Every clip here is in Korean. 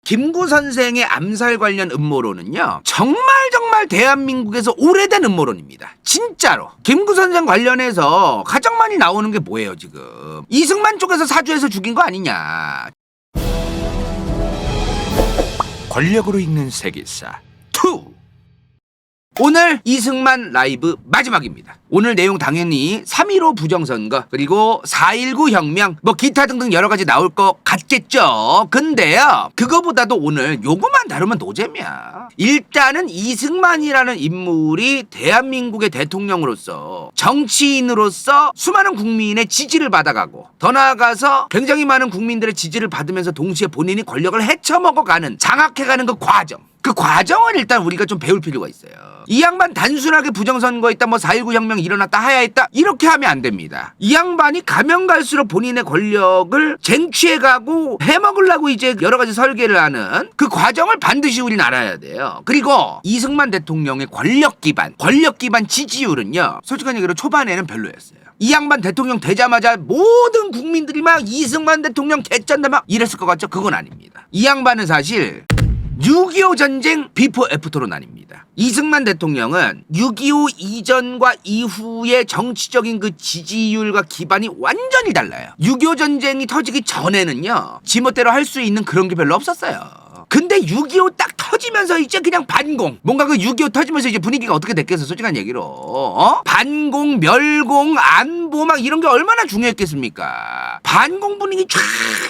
김구 선생의 암살 관련 음모론은요, 정말 대한민국에서 오래된 음모론입니다. 진짜로. 김구 선생 관련해서 가장 많이 나오는 게 뭐예요, 지금? 이승만 쪽에서 사주해서 죽인 거 아니냐. 권력으로 읽는 세계사 2. 오늘 이승만 라이브 마지막입니다. 오늘 내용 당연히 3.15 부정선거 그리고 4.19 혁명 뭐 기타 등등 여러가지 나올 것 같겠죠. 근데요, 그거보다도 오늘 요거만 다루면 노잼이야. 일단은 이승만이라는 인물이 대한민국의 대통령으로서, 정치인으로서 수많은 국민의 지지를 받아가고, 더 나아가서 굉장히 많은 국민들의 지지를 받으면서 동시에 본인이 권력을 헤쳐먹어가는, 장악해가는 그 과정, 그 과정을 일단 우리가 좀 배울 필요가 있어요. 이 양반 단순하게 부정선거했다, 뭐 4.19 혁명이 일어났다, 하야했다, 이렇게 하면 안 됩니다. 이 양반이 가면 갈수록 본인의 권력을 쟁취해가고 해먹으려고 이제 여러 가지 설계를 하는 그 과정을 반드시 우린 알아야 돼요. 그리고 이승만 대통령의 권력 기반 지지율은요, 솔직한 얘기로 초반에는 별로였어요. 이 양반 대통령 되자마자 모든 국민들이 막 이승만 대통령 개쩐다 막 이랬을 것 같죠? 그건 아닙니다. 이 양반은 사실 6.25 전쟁 비포 애프터로 나뉩니다. 이승만 대통령은 6.25 이전과 이후의 정치적인 그 지지율과 기반이 완전히 달라요. 6.25 전쟁이 터지기 전에는요, 지멋대로 할 수 있는 그런 게 별로 없었어요. 근데 6.25 딱 터지면서 이제 그냥 반공, 뭔가 그 6.25 터지면서 이제 분위기가 어떻게 됐겠어, 솔직한 얘기로. 반공, 멸공, 안보 막 이런 게 얼마나 중요했겠습니까? 반공 분위기 쫙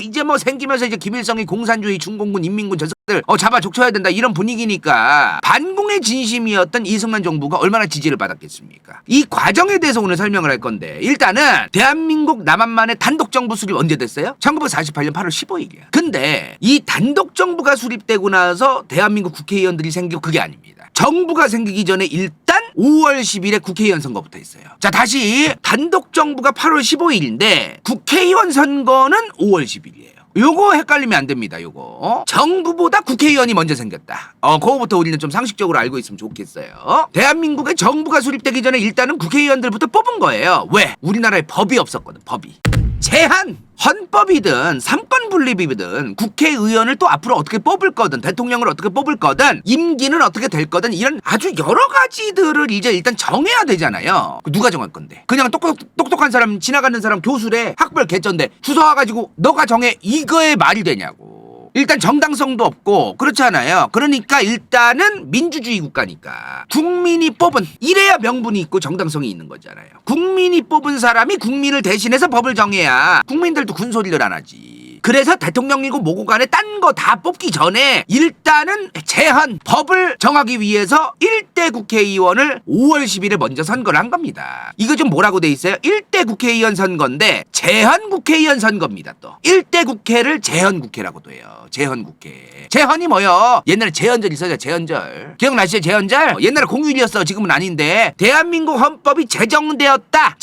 이제 뭐 생기면서 이제 김일성이 공산주의, 중공군, 인민군 저들 잡아 족쳐야 된다, 이런 분위기니까 반공의 진심이었던 이승만 정부가 얼마나 지지를 받았겠습니까? 이 과정에 대해서 오늘 설명을 할 건데, 일단은 대한민국 남한만의 단독정부 수립 언제 됐어요? 1948년 8월 15일이야. 근데 이 단독정부가 수립되고 나서 대한민국 국회의원들이 생기고 그게 아닙니다. 정부가 생기기 전에 일단 5월 10일에 국회의원 선거부터 있어요. 자, 다시 단독정부가 8월 15일인데 국회의원 선거는 5월 10일이에요. 요거 헷갈리면 안 됩니다. 요거 정부보다 국회의원이 먼저 생겼다. 그거부터 우리는 좀 상식적으로 알고 있으면 좋겠어요. 대한민국의 정부가 수립되기 전에 일단은 국회의원들부터 뽑은 거예요. 왜? 우리나라에 법이 없었거든. 법이. 제한, 헌법이든 삼권 분립이든 국회의원을 또 앞으로 어떻게 뽑을 거든, 대통령을 어떻게 뽑을 거든, 임기는 어떻게 될 거든, 이런 아주 여러 가지들을 이제 일단 정해야 되잖아요. 누가 정할 건데? 그냥 똑똑한 사람, 지나가는 사람, 교수래, 학벌 개쩐데 주워 와가지고 너가 정해, 이거에 말이 되냐고. 일단 정당성도 없고 그렇잖아요. 그러니까 일단은 민주주의 국가니까 국민이 뽑은, 이래야 명분이 있고 정당성이 있는 거잖아요. 국민이 뽑은 사람이 국민을 대신해서 법을 정해야 국민들도 군소리를 안 하지. 그래서 대통령이고 뭐고 간에 딴 거 다 뽑기 전에 일단은 제한, 법을 정하기 위해서 1대 국회의원을 5월 10일에 먼저 선거를 한 겁니다. 이거 좀 뭐라고 돼 있어요? 1대 국회의원 선거인데 제헌 국회의원 선거입니다. 또 1대 국회를 제헌 국회라고도 해요. 제헌 국회. 제헌이 뭐요? 옛날에 제헌절 있어요. 제헌절. 기억나시죠? 제헌절? 옛날에 공휴일이었어. 지금은 아닌데 대한민국 헌법이 제정되었다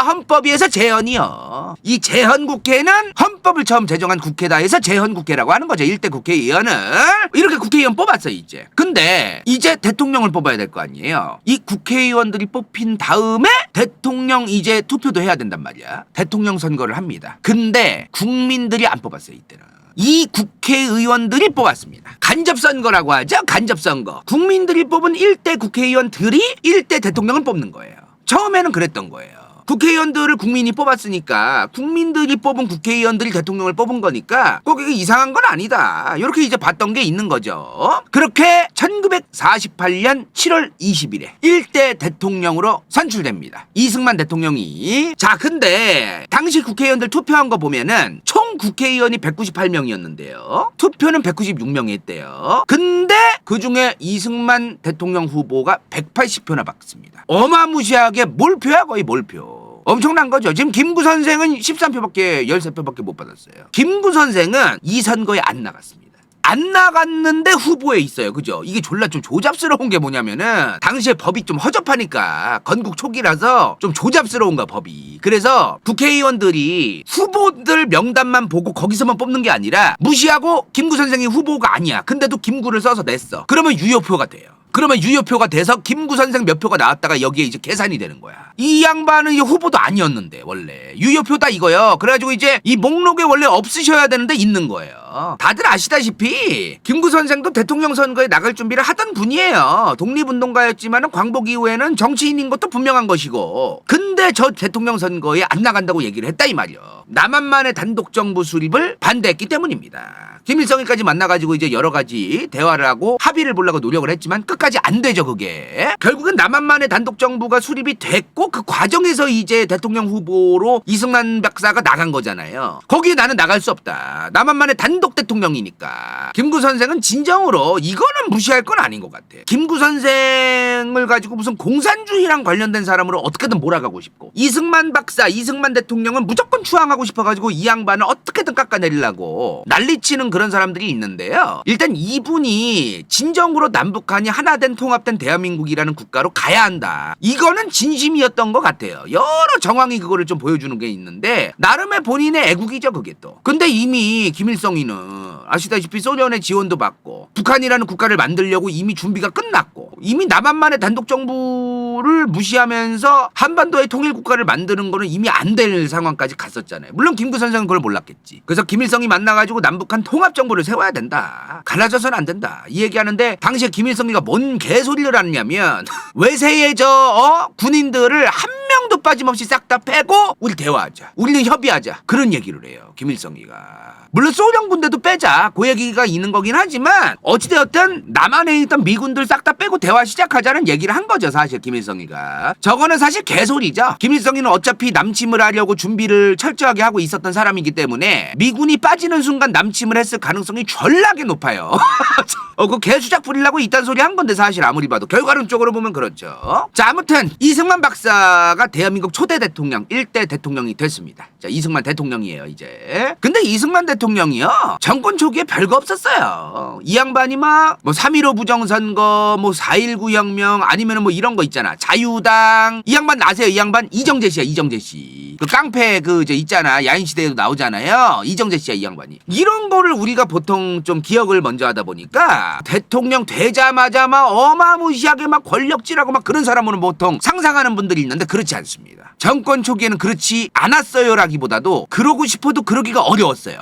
헌법위에서 제헌이요. 이 제헌 국회는 헌법을 처음 제정한 국회다 해서 제헌 국회라고 하는 거죠. 1대 국회의원을 이렇게 국회의원 뽑았어요. 이제 근데 이제 대통령을 뽑아야 될 거 아니에요. 이 국회의원들이 뽑힌 다음에 대통령 이제 투표도 해야 된단 말이야. 대통령 선거를 합니다. 근데 국민들이 안 뽑았어요. 이때는 이 국회의원들이 뽑았습니다. 간접선거라고 하죠. 간접선거. 국민들이 뽑은 1대 국회의원들이 1대 대통령을 뽑는 거예요. 처음에는 그랬던 거예요. 국회의원들을 국민이 뽑았으니까 국민들이 뽑은 국회의원들이 대통령을 뽑은 거니까 꼭 이게 이상한 건 아니다, 이렇게 이제 봤던 게 있는 거죠. 그렇게 1948년 7월 20일에 1대 대통령으로 선출됩니다. 이승만 대통령이. 자, 근데 당시 국회의원들 투표한 거 보면은 총 국회의원이 198명이었는데요 투표는 196명이 했대요. 근데 그중에 이승만 대통령 후보가 180표나 받습니다. 어마무시하게 몰표야. 거의 몰표. 엄청난 거죠. 지금 김구 선생은 13표밖에, 13표밖에 못 받았어요. 김구 선생은 이 선거에 안 나갔습니다. 안 나갔는데 후보에 있어요. 그죠? 이게 졸라 좀 조잡스러운 게 뭐냐면은 당시에 법이 좀 허접하니까, 건국 초기라서 좀 조잡스러운 거야, 법이. 그래서 국회의원들이 후보들 명단만 보고 거기서만 뽑는 게 아니라 무시하고 김구 선생이 후보가 아니야. 근데도 김구를 써서 냈어. 그러면 유효표가 돼요. 그러면 유효표가 돼서 김구 선생 몇 표가 나왔다가 여기에 이제 계산이 되는 거야. 이 양반은 이제 후보도 아니었는데 원래 유효표다 이거요. 그래가지고 이제 이 목록에 원래 없으셔야 되는데 있는 거예요. 다들 아시다시피 김구 선생도 대통령 선거에 나갈 준비를 하던 분이에요. 독립운동가였지만 광복 이후에는 정치인인 것도 분명한 것이고, 근데 저 대통령 선거에 안 나간다고 얘기를 했다 이 말이요. 남한만의 단독 정부 수립을 반대했기 때문입니다. 김일성이까지 만나가지고 이제 여러 가지 대화를 하고 합의를 보려고 노력을 했지만 끝까지 안 되죠. 그게 결국은 남한만의 단독 정부가 수립이 됐고 그 과정에서 이제 대통령 후보로 이승만 박사가 나간 거잖아요. 거기에 나는 나갈 수 없다. 남한만의 단독 대통령이니까. 김구 선생은 진정으로 이거는 무시할 건 아닌 것 같아. 김구 선생을 가지고 무슨 공산주의랑 관련된 사람으로 어떻게든 몰아가고 싶고, 이승만 박사, 이승만 대통령은 무조건 추앙하고 싶어가지고 이 양반을 어떻게든 깎아내리려고 난리치는 그런 사람들이 있는데요. 일단 이분이 진정으로 남북한이 하나된 통합된 대한민국이라는 국가로 가야 한다. 이거는 진심이었던 것 같아요. 여러 정황이 그거를 좀 보여주는 게 있는데 나름의 본인의 애국이죠 그게 또. 근데 이미 김일성이는 아시다시피 소련의 지원도 받고 북한이라는 국가를 만들려고 이미 준비가 끝났고 이미 남한만의 단독 정부를 무시하면서 한반도의 통일 국가를 만드는 거는 이미 안 될 상황까지 갔었잖아요. 물론 김구 선생은 그걸 몰랐겠지. 그래서 김일성이 만나가지고 남북한 통합 정부를 세워야 된다. 갈라져서는 안 된다. 이 얘기하는데 당시에 김일성이가 뭔 개소리를 하느냐면 외세의 군인들을 한 명도 빠짐없이 싹 다 빼고 우리 대화하자. 우리는 협의하자. 그런 얘기를 해요. 김일성이가. 물론 소련 군대도 빼자. 그 얘기가 있는 거긴 하지만 어찌되었든 남한에 있던 미군들 싹 다 빼고 대화 시작하자는 얘기를 한 거죠. 사실 김일성이가. 저거는 사실 개소리죠. 김일성이는 어차피 남침을 하려고 준비를 철저하게 하고 있었던 사람이기 때문에 미군이 빠지는 순간 남침을 했을 가능성이 졸라게 높아요. 그 개수작 부리려고 이딴 소리 한 건데 사실 아무리 봐도 결과론적으로 보면 그렇죠. 자, 아무튼 이승만 박사가 대한민국 초대 대통령 1대 대통령이 됐습니다. 자, 이승만 대통령이에요 이제. 근데 이승만 대통령이요 정권 초기에 별거 없었어요. 이 양반이 막 뭐 3.15 부정선거, 뭐 4.19 혁명, 아니면 뭐 이런 거 있잖아. 자유당. 이 양반 아세요? 이 양반 이정재 씨야. 이정재 씨. 그 깡패 그 이제 있잖아. 야인시대에도 나오잖아요. 이정재 씨야 이 양반이. 이런 거를 우리가 보통 좀 기억을 먼저 하다 보니까 대통령 되자마자 막 어마무시하게 막 권력질하고 막 그런 사람으로는 보통 상상하는 분들이 있는데 그렇지 않습니다. 정권 초기에는 그렇지 않았어요라기보다도 그러고 싶어도 그러기가 어려웠어요.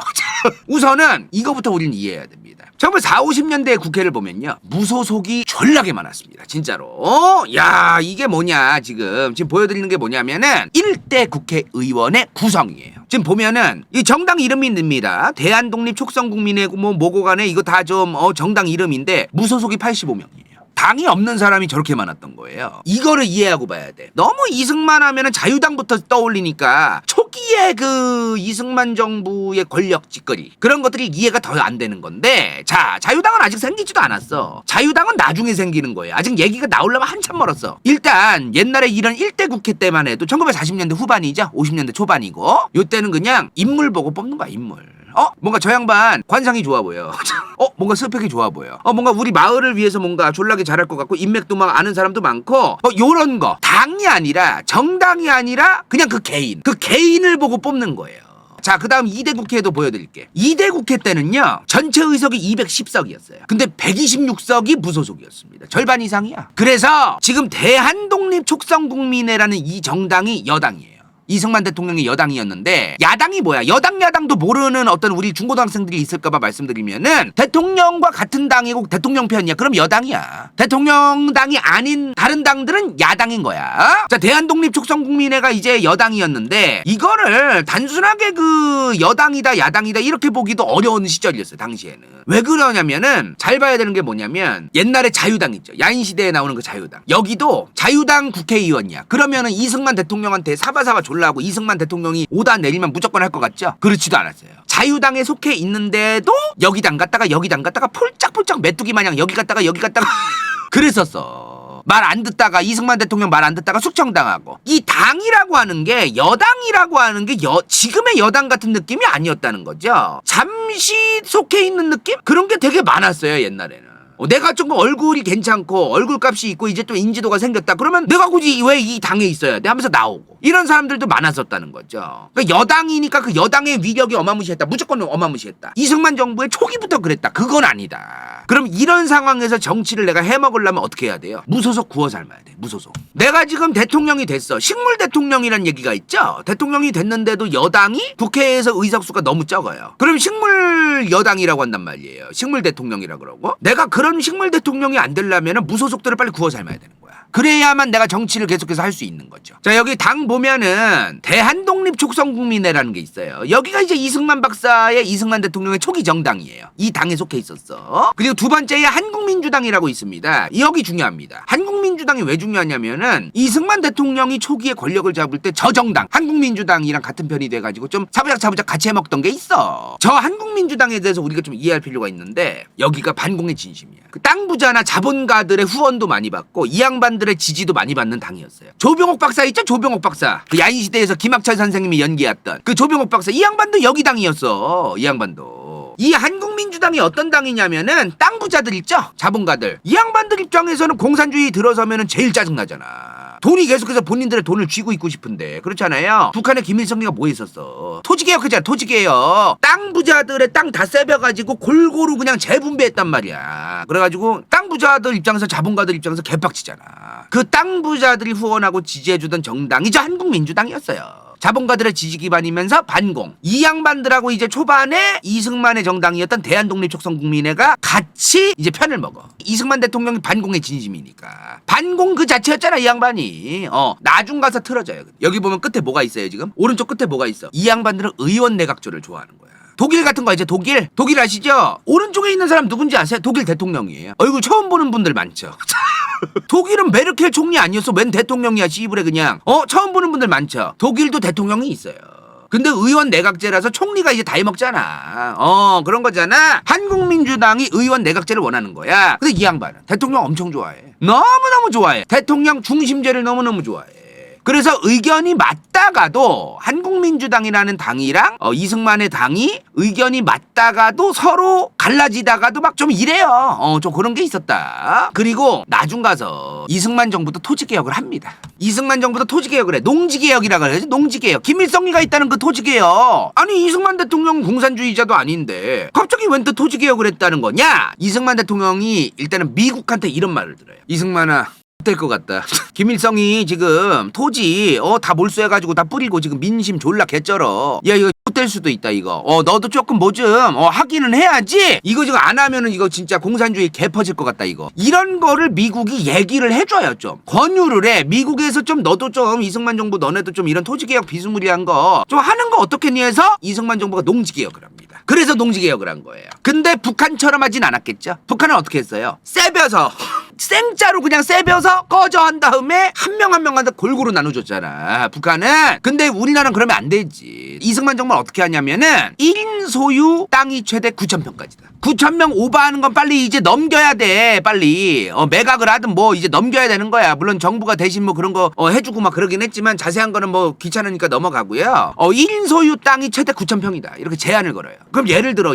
우선은 이거부터 우리는 이해해야 됩니다. 정말 40, 50년대 국회를 보면요 무소속이 졸라게 많았습니다. 진짜로. 야, 이게 뭐냐 지금 보여드리는 게 뭐냐면은 1대 국회의원의 구성이에요. 지금 보면은 이 정당 이름이 듭니다. 대한독립촉성국민회 뭐고 간에 이거 다 좀 정당 이름인데 무소속이 85명이에요. 당이 없는 사람이 저렇게 많았던 거예요. 이거를 이해하고 봐야 돼. 너무 이승만 하면은 자유당부터 떠올리니까 초기에 그 이승만 정부의 권력 찌꺼리 그런 것들이 이해가 더 안 되는 건데, 자, 자유당은 아직 생기지도 않았어. 자유당은 나중에 생기는 거예요. 아직 얘기가 나오려면 한참 멀었어. 일단 옛날에 이런 1대 국회 때만 해도 1940년대 후반이죠. 50년대 초반이고 요때는 그냥 인물 보고 뽑는 거야. 인물. 뭔가 저 양반 관상이 좋아 보여. 뭔가 스펙이 좋아 보여. 뭔가 우리 마을을 위해서 뭔가 졸라게 잘할 것 같고 인맥도 막 아는 사람도 많고 요런 거. 당이 아니라 정당이 아니라 그냥 그 개인을 보고 뽑는 거예요. 자, 그 다음 2대 국회에도 보여드릴게. 2대 국회 때는요 전체 의석이 210석이었어요. 근데 126석이 무소속이었습니다. 절반 이상이야. 그래서 지금 대한독립촉성국민회라는 이 정당이 여당이에요. 이승만 대통령이 여당이었는데 야당이 뭐야? 야당도 모르는 어떤 우리 중고등학생들이 있을까봐 말씀드리면은 대통령과 같은 당이고 대통령 편이야. 그럼 여당이야. 대통령당이 아닌 다른 당들은 야당인 거야. 자, 대한독립촉성국민회가 이제 여당이었는데 이거를 단순하게 그 여당이다 야당이다 이렇게 보기도 어려운 시절이었어요. 당시에는. 왜 그러냐면은 잘 봐야 되는 게 뭐냐면 옛날에 자유당 있죠. 야인시대에 나오는 그 자유당. 여기도 자유당 국회의원이야. 그러면은 이승만 대통령한테 사바사바 졸라하고 이승만 대통령이 오다 내리면 무조건 할 것 같죠? 그렇지도 않았어요. 자유당에 속해 있는데도 여기도 안 갔다가 여기도 안 갔다가 폴짝폴짝 메뚜기 마냥 여기 갔다가 여기 갔다가 그랬었어. 말 안 듣다가 이승만 대통령 말 안 듣다가 숙청당하고. 이 당이라고 하는 게 여당이라고 하는 게 지금의 여당 같은 느낌이 아니었다는 거죠. 잠시 속해 있는 느낌? 그런 게 되게 많았어요 옛날에는. 내가 좀 얼굴이 괜찮고 얼굴값이 있고 이제 또 인지도가 생겼다. 그러면 내가 굳이 왜 이 당에 있어야 돼? 하면서 나오고. 이런 사람들도 많았었다는 거죠. 그러니까 여당이니까 그 여당의 위력이 어마무시했다. 무조건 어마무시했다. 이승만 정부의 초기부터 그랬다. 그건 아니다. 그럼 이런 상황에서 정치를 내가 해먹으려면 어떻게 해야 돼요? 무소속 구워 삶아야 돼. 무소속. 내가 지금 대통령이 됐어. 식물 대통령이란 얘기가 있죠. 대통령이 됐는데도 여당이 국회에서 의석수가 너무 적어요. 그럼 식물 여당이라고 한단 말이에요. 식물 대통령이라 그러고. 내가 그런 식물 대통령이 안 되려면 무소속들을 빨리 구워 삶아야 되는 거야. 그래야만 내가 정치를 계속해서 할 수 있는 거죠. 자, 여기 당 보면은 대한독립촉성국민회라는 게 있어요. 여기가 이제 이승만 박사의 이승만 대통령의 초기 정당이에요. 이 당에 속해 있었어. 그리고 두 번째에 한국민주당이라고 있습니다. 여기 중요합니다. 한국민주당이 왜 중요하냐면은 이승만 대통령이 초기에 권력을 잡을 때 저 정당 한국민주당이랑 같은 편이 돼가지고 좀 사부작 같이 해먹던 게 있어. 저 한국민주당에 대해서 우리가 좀 이해할 필요가 있는데 여기가 반공의 진심이야. 그 땅 부자나 자본가들의 후원도 많이 받고 이 양반들의 지지도 많이 받는 당이었어요. 조병옥 박사 있죠? 조병옥 박사. 그 야인시대에서 김학철 선생님이 연기했던 그 조병옥 박사. 이 양반도 여기 당이었어. 이 양반도. 이 한국민주당이 어떤 당이냐면은 땅 부자들 있죠? 자본가들. 이 양반들 입장에서는 공산주의 들어서면은 제일 짜증나잖아. 돈이 계속해서 본인들의 돈을 쥐고 있고 싶은데 그렇잖아요. 북한의 김일성이가 뭐 했었어? 토지개혁했잖아. 토지개혁. 땅 부자들의 땅 다 세벼가지고 골고루 그냥 재분배했단 말이야. 그래가지고 땅 부자들 입장에서 자본가들 입장에서 개빡치잖아. 그 땅 부자들이 후원하고 지지해주던 정당이 저 한국민주당이었어요. 자본가들의 지지 기반이면서 반공. 이 양반들하고 이제 초반에 이승만의 정당이었던 대한독립촉성국민회가 같이 이제 편을 먹어. 이승만 대통령이 반공의 진심이니까. 반공 그 자체였잖아, 이 양반이. 나중 가서 틀어져요. 여기 보면 끝에 뭐가 있어요, 지금? 오른쪽 끝에 뭐가 있어? 이 양반들은 의원 내각조를 좋아하는 거야. 독일 같은 거 이제 독일 아시죠? 오른쪽에 있는 사람 누군지 아세요? 독일 대통령이에요. 얼굴 처음 보는 분들 많죠. 독일은 메르켈 총리 아니었어? 웬 대통령이야 씨부레 그냥. 처음 보는 분들 많죠. 독일도 대통령이 있어요. 근데 의원 내각제라서 총리가 이제 다 해먹잖아. 그런 거잖아. 한국민주당이 의원 내각제를 원하는 거야. 근데 이 양반은 대통령 엄청 좋아해. 너무너무 좋아해. 대통령 중심제를 너무너무 좋아해. 그래서 의견이 맞다가도 한국민주당이라는 당이랑 이승만의 당이 의견이 맞다가도 서로 갈라지다가도 막 좀 이래요. 좀 그런 게 있었다. 그리고 나중 가서 이승만 정부도 토지개혁을 합니다. 이승만 정부도 토지개혁을 해. 농지개혁이라 그래야지. 농지개혁. 김일성이가 있다는 그 토지개혁. 아니 이승만 대통령은 공산주의자도 아닌데 갑자기 웬 또 토지개혁을 했다는 거냐? 이승만 대통령이 일단은 미국한테 이런 말을 들어요. 이승만아, 될 것 같다. 김일성이 지금 토지 다 몰수해가지고 다 뿌리고 지금 민심 졸라 개쩔어. 야 이거 될 수도 있다 이거. 너도 조금 뭐 좀 하기는 해야지. 이거 지금 안 하면은 이거 진짜 공산주의 개 퍼질 것 같다 이거. 이런 거를 미국이 얘기를 해줘요. 좀 권유를 해. 미국에서 좀 너도 좀 이승만 정부 너네도 좀 이런 토지개혁 비스무리한 거 좀 하는 거 어떻겠니 해서 이승만 정부가 농지개혁을 합니다. 그래서 농지개혁을 한 거예요. 근데 북한처럼 하진 않았겠죠. 북한은 어떻게 했어요? 세벼서 생짜로 그냥 세벼서 꺼져 한 다음에 한 명 한 명한테 골고루 나눠줬잖아 북한은. 근데 우리나라는 그러면 안 되지. 이승만 정부는 어떻게 하냐면은 1인 소유 땅이 최대 9,000평까지다. 9,000명 오버하는 건 빨리 이제 넘겨야 돼. 빨리 매각을 하든 뭐 이제 넘겨야 되는 거야. 물론 정부가 대신 뭐 그런 거 해주고 막 그러긴 했지만 자세한 거는 뭐 귀찮으니까 넘어가고요. 1인 소유 땅이 최대 9,000평이다 이렇게 제한을 걸어요. 그럼 예를 들어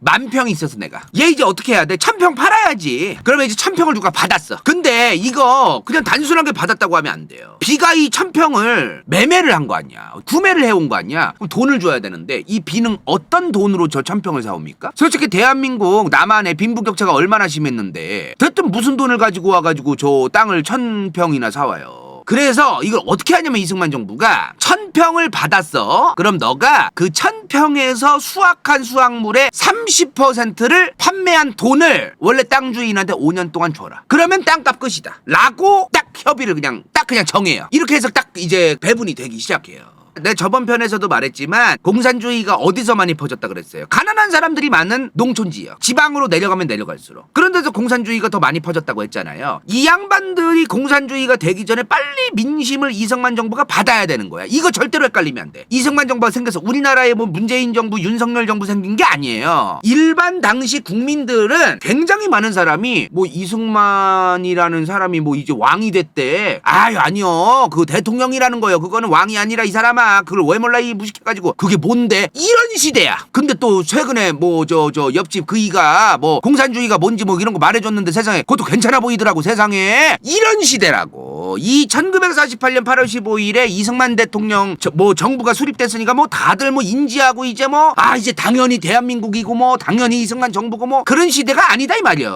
10,000평이 있어서 내가 얘 이제 어떻게 해야 돼? 1,000평 팔아야지. 그러면 이제 1,000평을 누가 받았어. 근데 이거 그냥 단순하게 받았다고 하면 안 돼요. 비가 이 1,000평을 매매를 한 거 아니야. 구매를 해온 거 아니야. 그럼 돈을 줘야 되는데 이 비는 어떤 돈으로 저 1,000평을 사옵니까? 솔직히 대한민국 남한의 빈부격차가 얼마나 심했는데 대뜸 무슨 돈을 가지고 와가지고 저 땅을 1,000평이나 사와요. 그래서 이걸 어떻게 하냐면 이승만 정부가 1,000평을 받았어. 그럼 너가 그 1,000평에서 수확한 수확물의 30%를 판매한 돈을 원래 땅 주인한테 5년 동안 줘라. 그러면 땅값 끝이다 라고 딱 협의를 그냥 정해요. 이렇게 해서 딱 이제 배분이 되기 시작해요. 내 저번 편에서도 말했지만 공산주의가 어디서 많이 퍼졌다 그랬어요. 가난한 사람들이 많은 농촌 지역, 지방으로 내려가면 내려갈수록. 그런 데서 공산주의가 더 많이 퍼졌다고 했잖아요. 이 양반들이 공산주의가 되기 전에 빨리 민심을 이승만 정부가 받아야 되는 거야. 이거 절대로 헷갈리면 안 돼. 이승만 정부가 생겨서 우리나라에 뭐 문재인 정부, 윤석열 정부 생긴 게 아니에요. 일반 당시 국민들은 굉장히 많은 사람이 뭐 이승만이라는 사람이 뭐 이제 왕이 됐대. 아니요. 그 대통령이라는 거예요. 그거는 왕이 아니라 이 사람아 마. 그걸 왜 몰라 이 무식해가지고 그게 뭔데? 이런 시대야. 근데 또 최근에 뭐 저 옆집 그이가 뭐 공산주의가 뭔지 뭐 이런 거 말해줬는데 세상에 그것도 괜찮아 보이더라고 세상에. 이런 시대라고. 이 1948년 8월 15일에 이승만 대통령 뭐 정부가 수립됐으니까 뭐 다들 뭐 인지하고 이제 뭐 이제 당연히 대한민국이고 뭐 당연히 이승만 정부고 뭐 그런 시대가 아니다 이 말이야.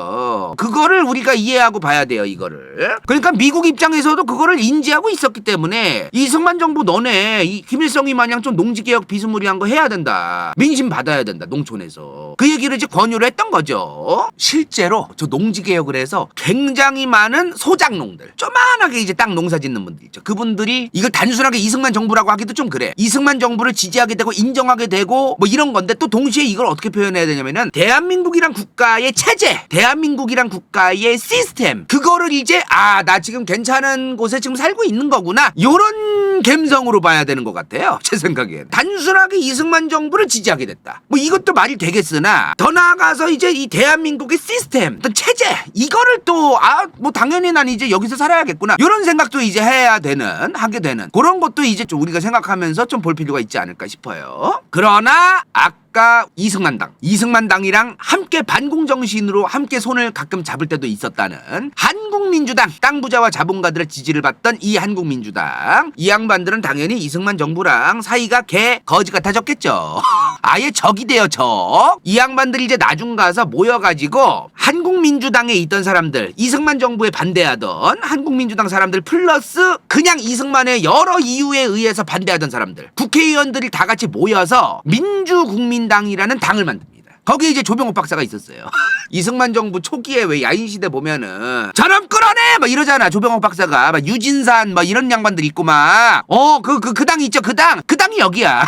그거를 우리가 이해하고 봐야 돼요 이거를. 그러니까 미국 입장에서도 그거를 인지하고 있었기 때문에 이승만 정부 너네 이 김일성이 마냥 좀 농지개혁 비스무리한 거 해야 된다. 민심 받아야 된다 농촌에서. 그 얘기를 이제 권유를 했던 거죠. 실제로 저 농지개혁을 해서 굉장히 많은 소작농들 조만하게 이제 땅 농사 짓는 분들 있죠. 그분들이 이걸 단순하게 이승만 정부라고 하기도 좀 그래. 이승만 정부를 지지하게 되고 인정하게 되고 뭐 이런 건데 또 동시에 이걸 어떻게 표현해야 되냐면은 대한민국이란 국가의 체제, 대한민국이란 국가의 시스템 그거를 이제 나 지금 괜찮은 곳에 지금 살고 있는 거구나 요런 감성으로 봐야 되는 것 같아요. 제 생각엔. 단순하게 이승만 정부를 지지하게 됐다. 뭐 이것도 말이 되겠으나 더 나아가서 이제 이 대한민국의 시스템, 어떤 체제 이거를 또 뭐 당연히 난 이제 여기서 살아야겠구나 이런 생각도 이제 하게 되는 그런 것도 이제 좀 우리가 생각하면서 좀 볼 필요가 있지 않을까 싶어요. 그러나 아까 이승만당이랑 함께 반공정신으로 함께 손을 가끔 잡을 때도 있었다는 한국민주당 땅 부자와 자본가들의 지지를 받던 이 한국민주당 이 양반들은 당연히 이승만 정부랑 사이가 개 거지 같아졌겠죠. 아예 적이 돼요 적. 이 양반들이 이제 나중 가서 모여가지고 한국민주당에 있던 사람들 이승만 정부에 반대하던 한국민주당 사람들 플러스 그냥 이승만의 여러 이유에 의해서 반대하던 사람들 국회의원들이 다 같이 모여서 민주국민당이라는 당을 만듭니다. 거기에 이제 조병옥 박사가 있었어요. 이승만 정부 초기에 왜 야인시대 보면은 저놈 끌어내! 막 이러잖아. 조병옥 박사가. 막 유진산 막 이런 양반들 있고 막. 그 당 있죠. 그 당이 여기야.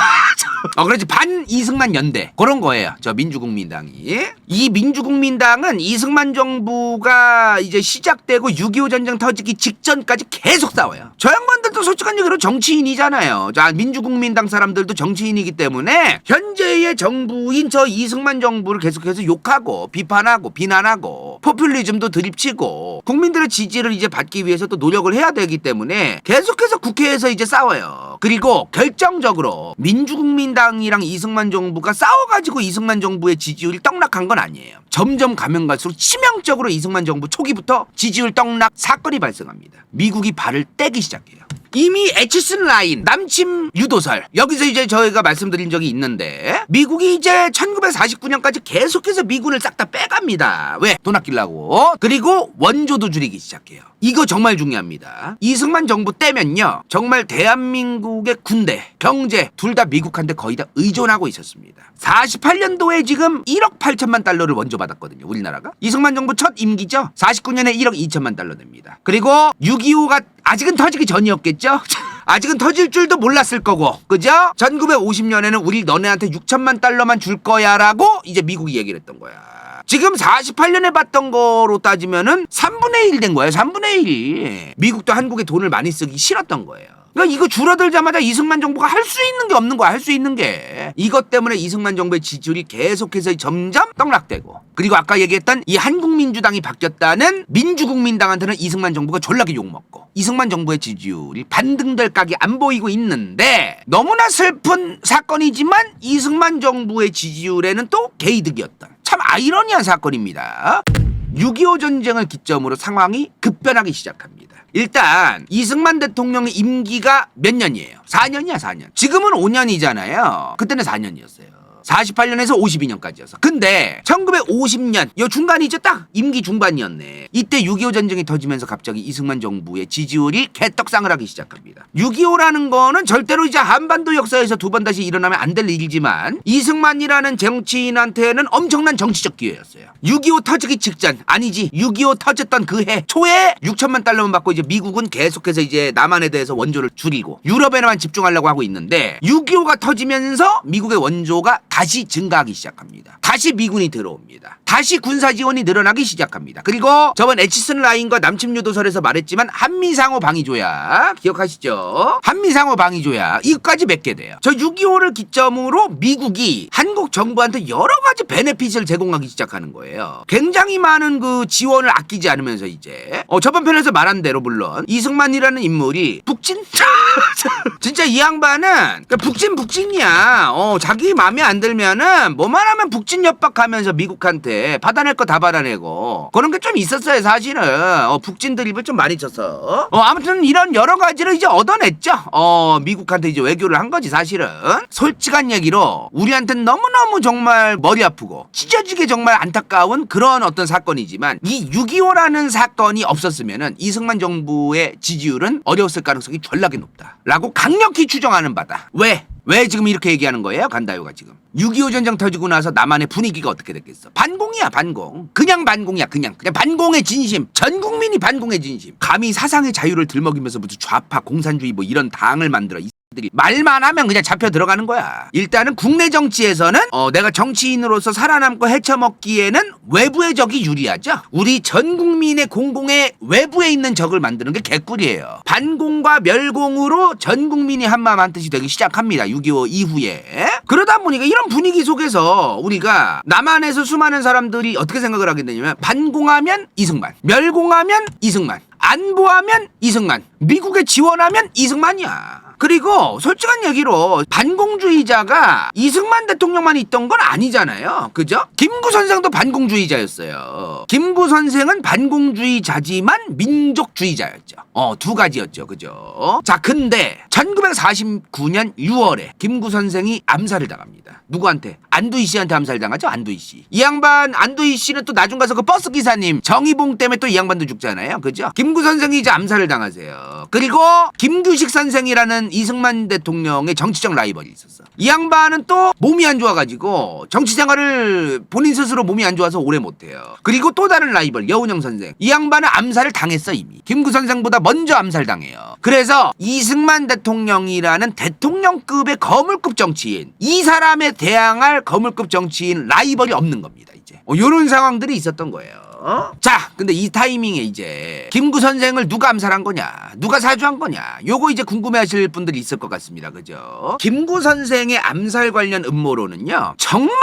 그렇지. 반 이승만 연대. 그런 거예요. 저 민주국민당이. 이 민주국민당은 이승만 정부가 이제 시작되고 6.25 전쟁 터지기 직전까지 계속 싸워요. 저 양반들도 솔직한 얘기로 정치인이잖아요. 자, 민주국민당 사람들도 정치인이기 때문에 현재의 정부인 저 이승만 정부를 계속해서 욕하고 비판하고 비난하고 포퓰리즘도 드립치고 국민들의 지지를 이제 받기 위해서 또 노력을 해야 되기 때문에 계속해서 국회에서 이제 싸워요. 그리고 결정적으로 민주국민당이랑 이승만 정부가 싸워가지고 이승만 정부의 지지율이 떡락한 건 아니에요. 점점 가면 갈수록 치명적으로 이승만 정부 초기부터 지지율 떡락 사건이 발생합니다. 미국이 발을 떼기 시작해요. 이미 에치슨 라인, 남침 유도설 여기서 이제 저희가 말씀드린 적이 있는데 미국이 이제 1949년까지 계속해서 미군을 싹 다 빼갑니다. 왜? 돈 아끼려고. 그리고 원조도 줄이기 시작해요. 이거 정말 중요합니다. 이승만 정부 때면요 정말 대한민국의 군대, 경제 둘 다 미국한테 거의 다 의존하고 있었습니다. 48년도에 지금 1억 8천만 달러를 원조 받았거든요. 우리나라가. 이승만 정부 첫 임기죠. 49년에 1억 2천만 달러 냅니다. 그리고 6.25가 아직은 터지기 전이었겠죠? 아직은 터질 줄도 몰랐을 거고 그죠? 1950년에는 우리 너네한테 6천만 달러만 줄 거야 라고 이제 미국이 얘기를 했던 거야. 지금 48년에 받던 거로 따지면은 3분의 1 된 거예요. 3분의 1. 미국도 한국에 돈을 많이 쓰기 싫었던 거예요. 그러니까 이거 줄어들자마자 이승만 정부가 할 수 있는 게 없는 거야. 할 수 있는 게. 이것 때문에 이승만 정부의 지지율이 계속해서 점점 떡락되고 그리고 아까 얘기했던 이 한국민주당이 바뀌었다는 민주국민당한테는 이승만 정부가 졸라게 욕먹고 이승만 정부의 지지율이 반등될 각이 안 보이고 있는데 너무나 슬픈 사건이지만 이승만 정부의 지지율에는 또 개이득이었던 참 아이러니한 사건입니다. 6.25 전쟁을 기점으로 상황이 급변하기 시작합니다. 일단 이승만 대통령의 임기가 몇 년이에요? 4년이야 4년. 지금은 5년이잖아요. 그때는 4년이었어요. 48년에서 52년까지였어. 근데 1950년 요 중간이죠. 딱 임기 중반이었네. 이때 6.25 전쟁이 터지면서 갑자기 이승만 정부의 지지율이 개떡상을 하기 시작합니다. 6.25라는 거는 절대로 이제 한반도 역사에서 두 번 다시 일어나면 안 될 일이지만 이승만이라는 정치인한테는 엄청난 정치적 기회였어요. 6.25 터지기 직전 아니지 6.25 터졌던 그 해 초에 6천만 달러만 받고 이제 미국은 계속해서 이제 남한에 대해서 원조를 줄이고 유럽에만 집중하려고 하고 있는데 6.25가 터지면서 미국의 원조가 다시 증가하기 시작합니다. 다시 미군이 들어옵니다. 다시 군사 지원이 늘어나기 시작합니다. 그리고 저번 에치슨 라인과 남침 유도설에서 말했지만 한미상호 방위조약 기억하시죠? 한미상호 방위조약 이것까지 맺게 돼요. 저 6.25를 기점으로 미국이 한국 정부한테 여러 가지 베네핏을 제공하기 시작하는 거예요. 굉장히 많은 그 지원을 아끼지 않으면서 이제 저번 편에서 말한 대로 물론 이승만이라는 인물이 북진 진짜 이 양반은 북진이야. 자기 마음에 안 들면은 뭐만 하면 북진 협박하면서 미국한테 받아낼 거 다 받아내고 그런 게 좀 있었어요 사실은. 북진 드립을 좀 많이 쳤어. 아무튼 이런 여러 가지를 이제 얻어냈죠. 미국한테 이제 외교를 한 거지 사실은. 솔직한 얘기로 우리한테는 너무너무 정말 머리 아프고 찢어지게 정말 안타까운 그런 어떤 사건이지만 이 6.25라는 사건이 없었으면은 이승만 정부의 지지율은 어려웠을 가능성이 졸라게 높다 라고 강력히 추정하는 바다. 왜 지금 이렇게 얘기하는 거예요? 간다요가 지금 6.25 전쟁 터지고 나서 남한의 분위기가 어떻게 됐겠어? 반공이야 반공. 그냥 반공이야 그냥 반공의 진심. 전 국민이 반공의 진심. 감히 사상의 자유를 들먹이면서 무슨 좌파 공산주의 뭐 이런 당을 만들어 들이 말만 하면 그냥 잡혀 들어가는 거야. 일단은 국내 정치에서는 내가 정치인으로서 살아남고 헤쳐먹기에는 외부의 적이 유리하죠. 우리 전 국민의 공공의 외부에 있는 적을 만드는 게 개꿀이에요. 반공과 멸공으로 전 국민이 한마음 한뜻이 되기 시작합니다. 6.25 이후에. 그러다 보니까 이런 분위기 속에서 우리가 남한에서 수많은 사람들이 어떻게 생각을 하게 되냐면 반공하면 이승만, 멸공하면 이승만, 안보하면 이승만, 미국에 지원하면 이승만이야. 그리고 솔직한 얘기로 반공주의자가 이승만 대통령만 있던 건 아니잖아요. 그죠? 김구 선생도 반공주의자였어요. 김구 선생은 반공주의자지만 민족주의자였죠. 두 가지였죠. 그죠? 자, 근데 1949년 6월에 김구 선생이 암살을 당합니다. 누구한테? 안두희 씨한테 암살당하죠. 안두희 씨. 이 양반 안두희 씨는 또 나중 가서 그 버스 기사님 정의봉 때문에 또 이 양반도 죽잖아요. 그죠? 김구 선생이 이제 암살을 당하세요. 그리고 김규식 선생이라는 이승만 대통령의 정치적 라이벌이 있었어. 이 양반은 또 몸이 안 좋아가지고 정치 생활을 본인 스스로 몸이 안 좋아서 오래 못해요. 그리고 또 다른 라이벌 여운형 선생. 이 양반은 암살을 당했어 이미. 김구 선생보다 먼저 암살당해요. 그래서 이승만 대통령이라는 대통령급의 거물급 정치인, 이 사람에 대항할 거물급 정치인 라이벌이 없는 겁니다. 이제 이런 상황들이 있었던 거예요. 자, 근데 이 타이밍에 이제 김구 선생을 누가 암살한 거냐, 누가 사주한 거냐, 요거 이제 궁금해하실 분들이 있을 것 같습니다. 그죠? 김구 선생의 암살 관련 음모론은요, 정말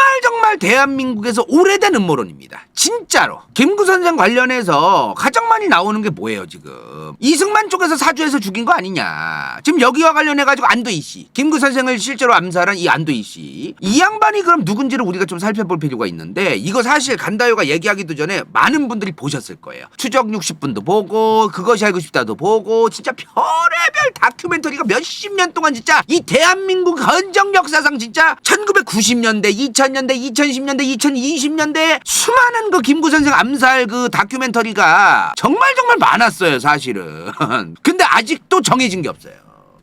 대한민국에서 오래된 음모론입니다. 진짜로. 김구 선생 관련해서 가장 많이 나오는 게 뭐예요 지금? 이승만 쪽에서 사주해서 죽인 거 아니냐. 지금 여기와 관련해가지고 안도희 씨, 김구 선생을 실제로 암살한 이 안도희 씨, 이 양반이 그럼 누군지를 우리가 좀 살펴볼 필요가 있는데, 이거 사실 간다요가 얘기하기도 전에 많은 분들이 보셨을 거예요. 추적 60분도 보고 그것이 알고 싶다도 보고 진짜 별의별 다큐멘터리가 몇십 년 동안 진짜 이 대한민국 헌정 역사상 진짜 1990년대, 2000년대, 2010년대, 2020년대 수많은 그 김구 선생 암살 그 다큐멘터리가 정말 많았어요 사실은. 근데 아직도 정해진 게 없어요.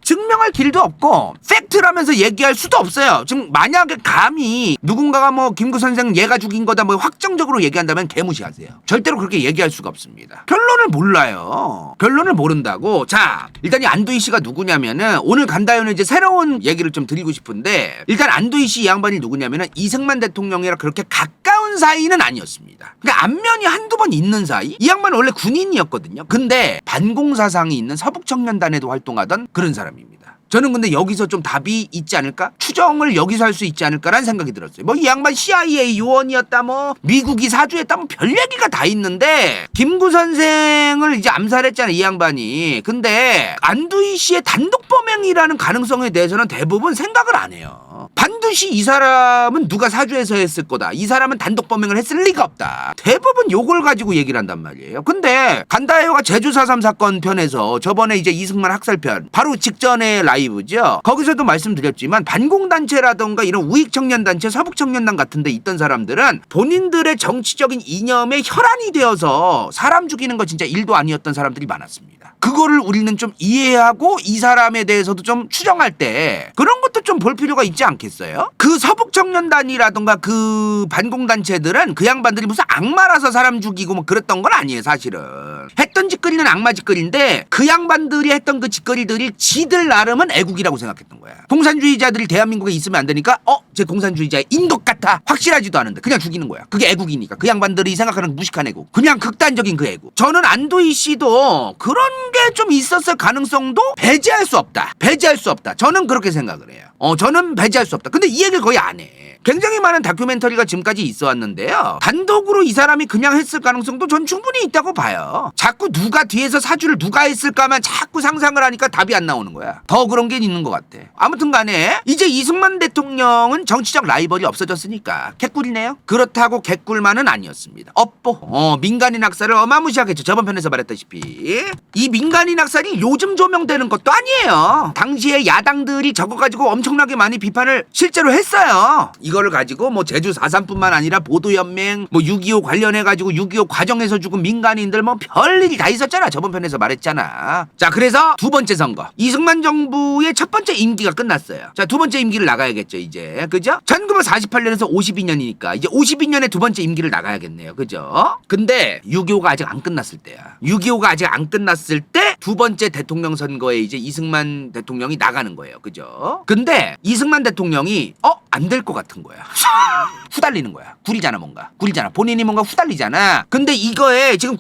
증명할 길도 없고 팩트라면서 얘기할 수도 없어요. 지금 만약에 감히 누군가가 뭐 김구 선생 얘가 죽인 거다 뭐 확정적으로 얘기한다면 개무시하세요. 절대로 그렇게 얘기할 수가 없습니다. 결론을 몰라요. 결론을 모른다고. 자, 일단 이 안두희 씨가 누구냐면은, 오늘 간다요는 이제 새로운 얘기를 좀 드리고 싶은데, 일단 안두희 씨 이 양반이 누구냐면은 이승만 대통령이랑 그렇게 가까운 사이는 아니었습니다. 그러니까 안면이 한두 번 있는 사이. 이 양반은 원래 군인이었거든요. 근데 반공사상이 있는 서북청년단에도 활동하던 그런 사람. 저는 근데 여기서 좀 답이 있지 않을까? 추정을 여기서 할 수 있지 않을까라는 생각이 들었어요. 뭐 이 양반 CIA 요원이었다, 뭐 미국이 사주했다, 뭐 별 얘기가 다 있는데, 김구 선생을 이제 암살했잖아요 이 양반이. 근데 안두희 씨의 단독 범행이라는 가능성에 대해서는 대부분 생각을 안 해요. 반드시 이 사람은 누가 사주해서 했을 거다, 이 사람은 단독 범행을 했을 리가 없다, 대부분 요걸 가지고 얘기를 한단 말이에요. 근데 간다요가 제주 4.3 사건 편에서 저번에 이제 이승만 학살편 바로 직전에 라이브죠, 거기서도 말씀드렸지만 반공단체라던가 이런 우익청년단체, 서북청년단 같은 데 있던 사람들은 본인들의 정치적인 이념에 혈안이 되어서 사람 죽이는 거 진짜 일도 아니었던 사람들이 많았습니다. 그거를 우리는 좀 이해하고 이 사람에 대해서도 좀 추정할 때 그런 것도 좀 볼 필요가 있지 않겠어요? 그 서북청년단이라던가 그 반공단체들은 그 양반들이 무슨 악마라서 사람 죽이고 뭐 그랬던 건 아니에요. 사실은 했던 짓거리는 악마 짓거리인데 그 양반들이 했던 그 짓거리들이 지들 나름은 애국이라고 생각했던 거야. 공산주의자들이 대한민국에 있으면 안 되니까 제 공산주의자인 것 같아. 확실하지도 않은데 그냥 죽이는 거야. 그게 애국이니까. 그 양반들이 생각하는 무식한 애국, 그냥 극단적인 그 애국. 저는 안도희 씨도 그런 게 좀 있었을 가능성도 배제할 수 없다. 배제할 수 없다. 저는 그렇게 생각을 해요. 저는 배제할 수 없다. 근데 이 얘기를 거의 안 해. 굉장히 많은 다큐멘터리가 지금까지 있어 왔는데요. 단독으로 이 사람이 그냥 했을 가능성도 전 충분히 있다고 봐요. 자꾸 누가 뒤에서 사주를 누가 했을까만 자꾸 상상을 하니까 답이 안 나오는 거야. 더 그런 게 있는 것 같아. 아무튼 간에 이제 이승만 대통령은 정치적 라이벌이 없어졌으니까 개꿀이네요. 그렇다고 개꿀만은 아니었습니다. 업보. 민간인 학살을 어마무시하겠죠. 저번 편에서 말했다시피 이 민간인 학살이 요즘 조명되는 것도 아니에요. 당시에 야당들이 저거 가지고 엄청나게 많이 비판을 실제로 했어요. 이거를 가지고 뭐 제주 4.3뿐만 아니라 보도연맹, 뭐 6.25 관련해가지고 6.25 과정에서 죽은 민간인들 뭐 별일이 다 있었잖아. 저번 편에서 말했잖아. 자, 그래서 두 번째 선거. 이승만 정부의 첫 번째 임기가 끝났어요. 자, 두 번째 임기를 나가야겠죠, 이제. 그죠? 1948년에서 52년이니까 이제 52년에 두 번째 임기를 나가야겠네요. 그죠? 근데 6.25가 아직 안 끝났을 때야. 6.25가 아직 안 끝났을 때 두 번째 대통령 선거에 이제 이승만 대통령이 나가는 거예요. 그죠? 근데 이승만 대통령이 안 될 것 같은 거야. 후달리는 거야. 구리잖아, 뭔가. 구리잖아. 본인이 뭔가 후달리잖아. 근데 이거에 지금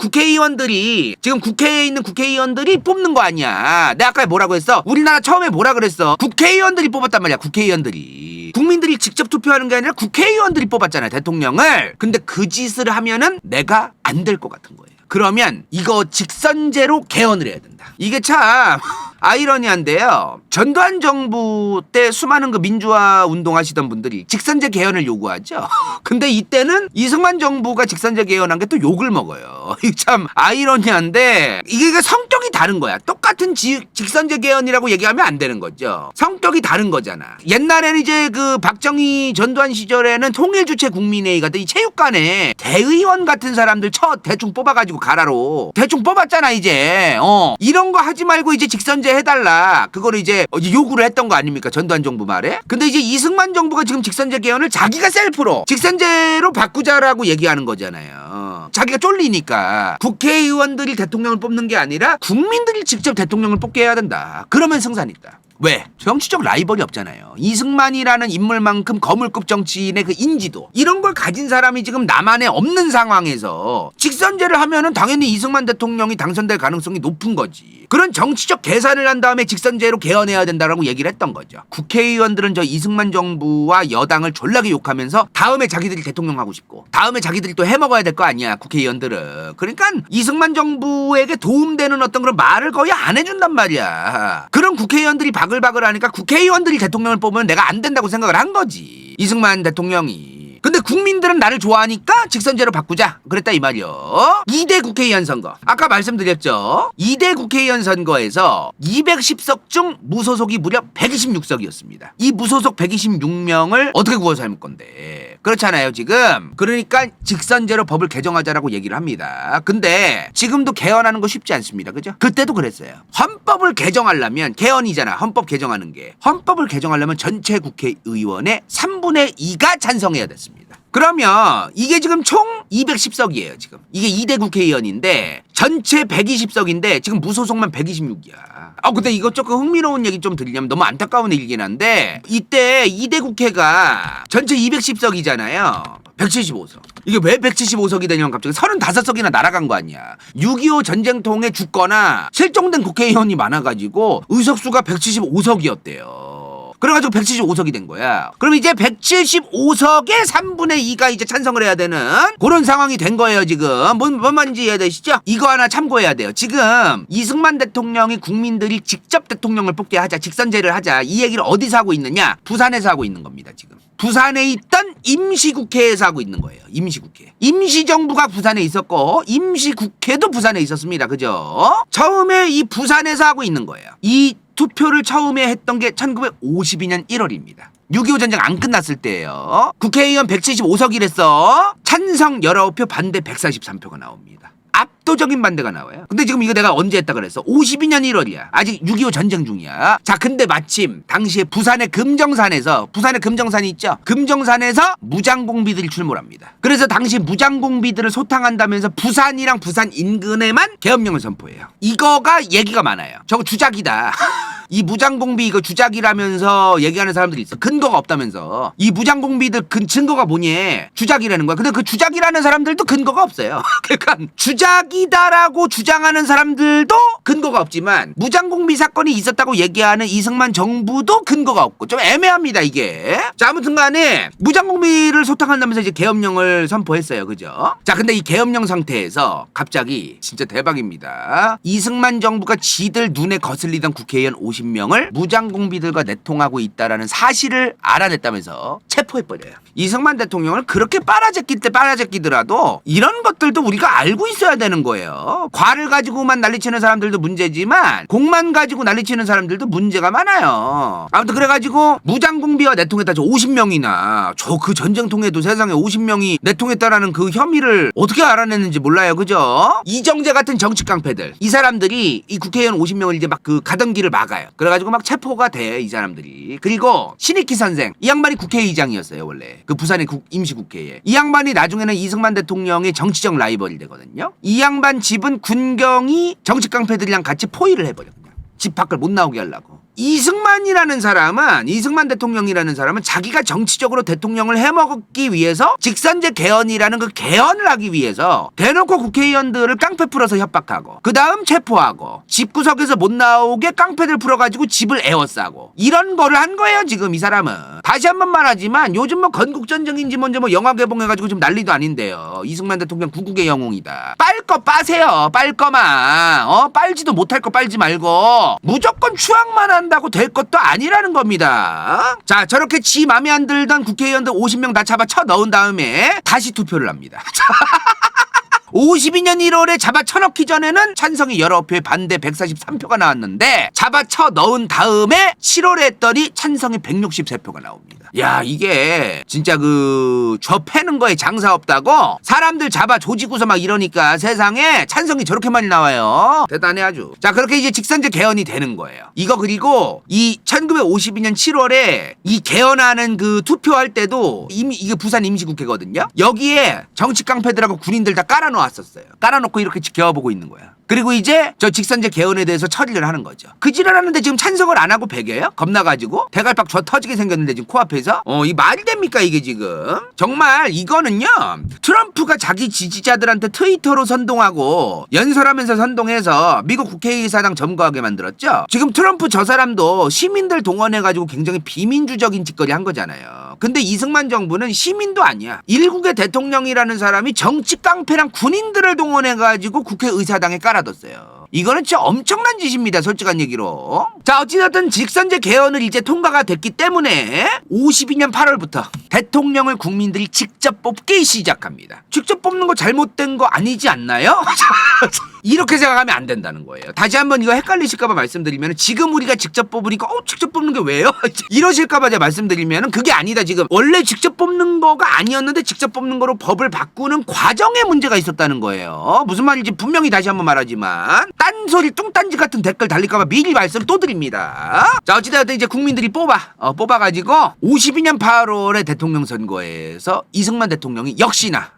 지금 국회에 있는 국회의원들이 뽑는 거 아니야. 내가 아까 뭐라고 했어? 우리나라 처음에 뭐라 그랬어? 국회의원들이 뽑았단 말이야. 국회의원들이. 국민들이 직접 투표하는 게 아니라 국회의원들이 뽑았잖아요. 대통령을. 근데 그 짓을 하면은 내가 안 될 것 같은 거예요. 그러면 이거 직선제로 개헌을 해야 된다. 이게 참 아이러니한데요. 전두환 정부 때 수많은 그 민주화 운동하시던 분들이 직선제 개헌을 요구하죠. 근데 이때는 이승만 정부가 직선제 개헌한 게 또 욕을 먹어요. 이게 참 아이러니한데 이게 성격이 다른 거야. 똑같은 직선제 개헌이라고 얘기하면 안 되는 거죠. 성격이 다른 거잖아. 옛날에는 이제 그 박정희 전두환 시절에는 통일주체 국민회의 같은 이 체육관에 대의원 같은 사람들 대충 뽑아가지고 가라로 대충 뽑았잖아. 이제 이런 거 하지 말고 이제 직선제 해달라. 그거를 이제 요구를 했던 거 아닙니까? 전두환 정부 말에. 근데 이제 이승만 정부가 지금 직선제 개헌을 자기가 셀프로 직선제로 바꾸자라고 얘기하는 거잖아요. 자기가 쫄리니까 국회의원들이 대통령을 뽑는 게 아니라 국민들이 직접 대통령을 뽑게 해야 된다. 그러면 승산이 있다. 왜? 정치적 라이벌이 없잖아요. 이승만이라는 인물만큼 거물급 정치인의 그 인지도 이런 걸 가진 사람이 지금 남한에 없는 상황에서 직선제를 하면은 당연히 이승만 대통령이 당선될 가능성이 높은 거지. 그런 정치적 계산을 한 다음에 직선제로 개헌해야 된다라고 얘기를 했던 거죠. 국회의원들은 저 이승만 정부와 여당을 졸라게 욕하면서 다음에 자기들이 대통령 하고 싶고 다음에 자기들이 또 해먹어야 될 거 아니야. 국회의원들은. 그러니까 이승만 정부에게 도움되는 어떤 그런 말을 거의 안 해준단 말이야. 그런 국회의원들이 바글바글 하니까 국회의원들이 대통령을 뽑으면 내가 안 된다고 생각을 한 거지. 이승만 대통령이. 근데 국민들은 나를 좋아하니까 직선제로 바꾸자. 그랬다 이 말이요. 2대 국회의원 선거. 아까 말씀드렸죠. 2대 국회의원 선거에서 210석 중 무소속이 무려 126석이었습니다. 이 무소속 126명을 어떻게 구워 삶을 건데. 그렇잖아요, 지금. 그러니까 직선제로 법을 개정하자라고 얘기를 합니다. 근데 지금도 개헌하는 거 쉽지 않습니다. 그죠? 그때도 그랬어요. 헌법을 개정하려면 개헌이잖아. 헌법 개정하는 게. 헌법을 개정하려면 전체 국회의원의 3분의 2가 찬성해야 됐습니다. 그러면 이게 지금 총 210석이에요. 지금 이게 2대 국회의원인데 전체 120석인데 지금 무소속만 126이야. 근데 이거 조금 흥미로운 얘기 좀 드리려면 너무 안타까운 얘기긴 한데 이때 2대 국회가 전체 210석이잖아요. 175석. 이게 왜 175석이 되냐면 갑자기 35석이나 날아간 거 아니야. 6.25 전쟁통에 죽거나 실종된 국회의원이 많아가지고 의석수가 175석이었대요. 그래가지고 175석이 된 거야. 그럼 이제 175석의 3분의 2가 이제 찬성을 해야 되는 그런 상황이 된 거예요, 지금. 뭔 말인지 이해되시죠? 이거 하나 참고해야 돼요. 지금 이승만 대통령이 국민들이 직접 대통령을 뽑게 하자, 직선제를 하자, 이 얘기를 어디서 하고 있느냐? 부산에서 하고 있는 겁니다, 지금. 부산에 있던 임시국회에서 하고 있는 거예요. 임시국회. 임시정부가 부산에 있었고 임시국회도 부산에 있었습니다. 그죠? 처음에 이 부산에서 하고 있는 거예요. 이 투표를 처음에 했던 게 1952년 1월입니다. 6.25 전쟁 안 끝났을 때예요. 국회의원 175석이랬어. 찬성 19표, 반대 143표가 나옵니다. 압도적인 반대가 나와요. 근데 지금 이거 내가 언제 했다 그랬어? 52년 1월이야. 아직 6.25 전쟁 중이야. 자, 근데 마침 당시에 부산의 금정산이 있죠? 금정산에서 무장공비들이 출몰합니다. 그래서 당시 무장공비들을 소탕한다면서 부산이랑 부산 인근에만 계엄령을 선포해요. 이거가 얘기가 많아요. 저거 주작이다. 이 무장공비 이거 주작이라면서 얘기하는 사람들이 있어. 근거가 없다면서. 이 무장공비들 증거가 뭐니? 주작이라는 거야. 근데 그 주작이라는 사람들도 근거가 없어요. 그러니까 주작이다라고 주장하는 사람들도 근거가 없지만 무장공비 사건이 있었다고 얘기하는 이승만 정부도 근거가 없고 좀 애매합니다 이게. 자, 아무튼 간에 무장공비를 소탕한다면서 이제 계엄령을 선포했어요. 그죠? 자, 근데 이 계엄령 상태에서 갑자기 진짜 대박입니다. 이승만 정부가 지들 눈에 거슬리던 국회의원 50명을 무장공비들과 내통하고 있다라는 사실을 알아냈다면서 체포해버려요. 이승만 대통령을 그렇게 빨아제낄 때 빨아제끼더라도 이런 것들도 우리가 알고 있어야 되는 거예요. 과를 가지고만 난리치는 사람들도 문제지만 공만 가지고 난리치는 사람들도 문제가 많아요. 아무튼 그래가지고 무장공비와 내통했다. 저 50명이나 저 그 전쟁통에도 세상에 50명이 내통했다라는 그 혐의를 어떻게 알아냈는지 몰라요. 그죠? 이정재 같은 정치 깡패들 이 사람들이 이 국회의원 50명을 이제 막 그 가던 길을 막아요. 그래가지고 막 체포가 돼 이 사람들이. 그리고 신익희 선생 이 양반이 국회의장이었어요 원래 그 부산의 임시국회에. 이 양반이 나중에는 이승만 대통령의 정치적 라이벌이 되거든요. 이 양반 집은 군경이 정치 깡패들이랑 같이 포위를 해버려. 그냥 집 밖을 못 나오게 하려고. 이승만 대통령이라는 사람은 자기가 정치적으로 대통령을 해먹기 위해서 직선제 개헌이라는 그 개헌을 하기 위해서 대놓고 국회의원들을 깡패 풀어서 협박하고 그 다음 체포하고 집구석에서 못 나오게 깡패들 풀어가지고 집을 에워싸고 이런 거를 한 거예요 지금 이 사람은. 다시 한번 말하지만 요즘 뭐 건국전쟁인지 뭔지 뭐 영화 개봉해가지고 지금 난리도 아닌데요. 이승만 대통령 구국의 영웅이다. 빨 거 빠세요. 빨 거만. 빨지도 못할 거 빨지 말고 무조건 추앙만 한다고 될 것도 아니라는 겁니다. 자, 저렇게 지 맘에 안 들던 국회의원들 50명 다 잡아 쳐 넣은 다음에 다시 투표를 합니다. 52년 1월에 잡아 쳐넣기 전에는 찬성이 19표에 반대 143표가 나왔는데 잡아 쳐 넣은 다음에 7월에 했더니 찬성이 163표가 나옵니다. 야, 이게 진짜 그 접해는 거에 장사 없다고 사람들 잡아 조지고서 막 이러니까 세상에 찬성이 저렇게 많이 나와요. 대단해 아주. 자, 그렇게 이제 직선제 개헌이 되는 거예요. 이거 그리고 이 1952년 7월에 이 개헌하는 그 투표할 때도 이게 부산 임시국회거든요. 여기에 정치 깡패들하고 군인들 다 깔아놓았었어요. 깔아놓고 이렇게 지켜보고 있는 거야. 그리고 이제 저 직선제 개헌에 대해서 처리를 하는 거죠. 그 지랄하는데 지금 찬성을 안 하고 배겨요? 겁나가지고 대갈박 저 터지게 생겼는데 지금 코앞에서 이 말이 됩니까 이게 지금? 정말 이거는요 트럼프가 자기 지지자들한테 트위터로 선동하고 연설하면서 선동해서 미국 국회의사당 점거하게 만들었죠. 지금 트럼프 저 사람도 시민들 동원해가지고 굉장히 비민주적인 짓거리 한 거잖아요. 근데 이승만 정부는 시민도 아니야. 일국의 대통령이라는 사람이 정치 깡패랑 군인들을 동원해가지고 국회의사당에 깔아뒀어요. 이거는 진짜 엄청난 짓입니다. 솔직한 얘기로. 자, 어찌됐든 직선제 개헌을 이제 통과가 됐기 때문에 52년 8월부터 대통령을 국민들이 직접 뽑기 시작합니다. 직접 뽑는 거 잘못된 거 아니지 않나요? 이렇게 생각하면 안 된다는 거예요. 다시 한번 이거 헷갈리실까봐 말씀드리면 지금 우리가 직접 뽑으니까 직접 뽑는 게 왜요? 이러실까봐 제가 말씀드리면 그게 아니다. 지금 원래 직접 뽑는 거가 아니었는데 직접 뽑는 거로 법을 바꾸는 과정에 문제가 있었다는 거예요. 무슨 말인지 분명히 다시 한번 말하지만 딴소리 뚱딴지 같은 댓글 달릴까봐 미리 말씀 또 드립니다. 자, 어찌되었든 이제 국민들이 뽑아가지고 52년 8월에 대통령 선거에서 이승만 대통령이 역시나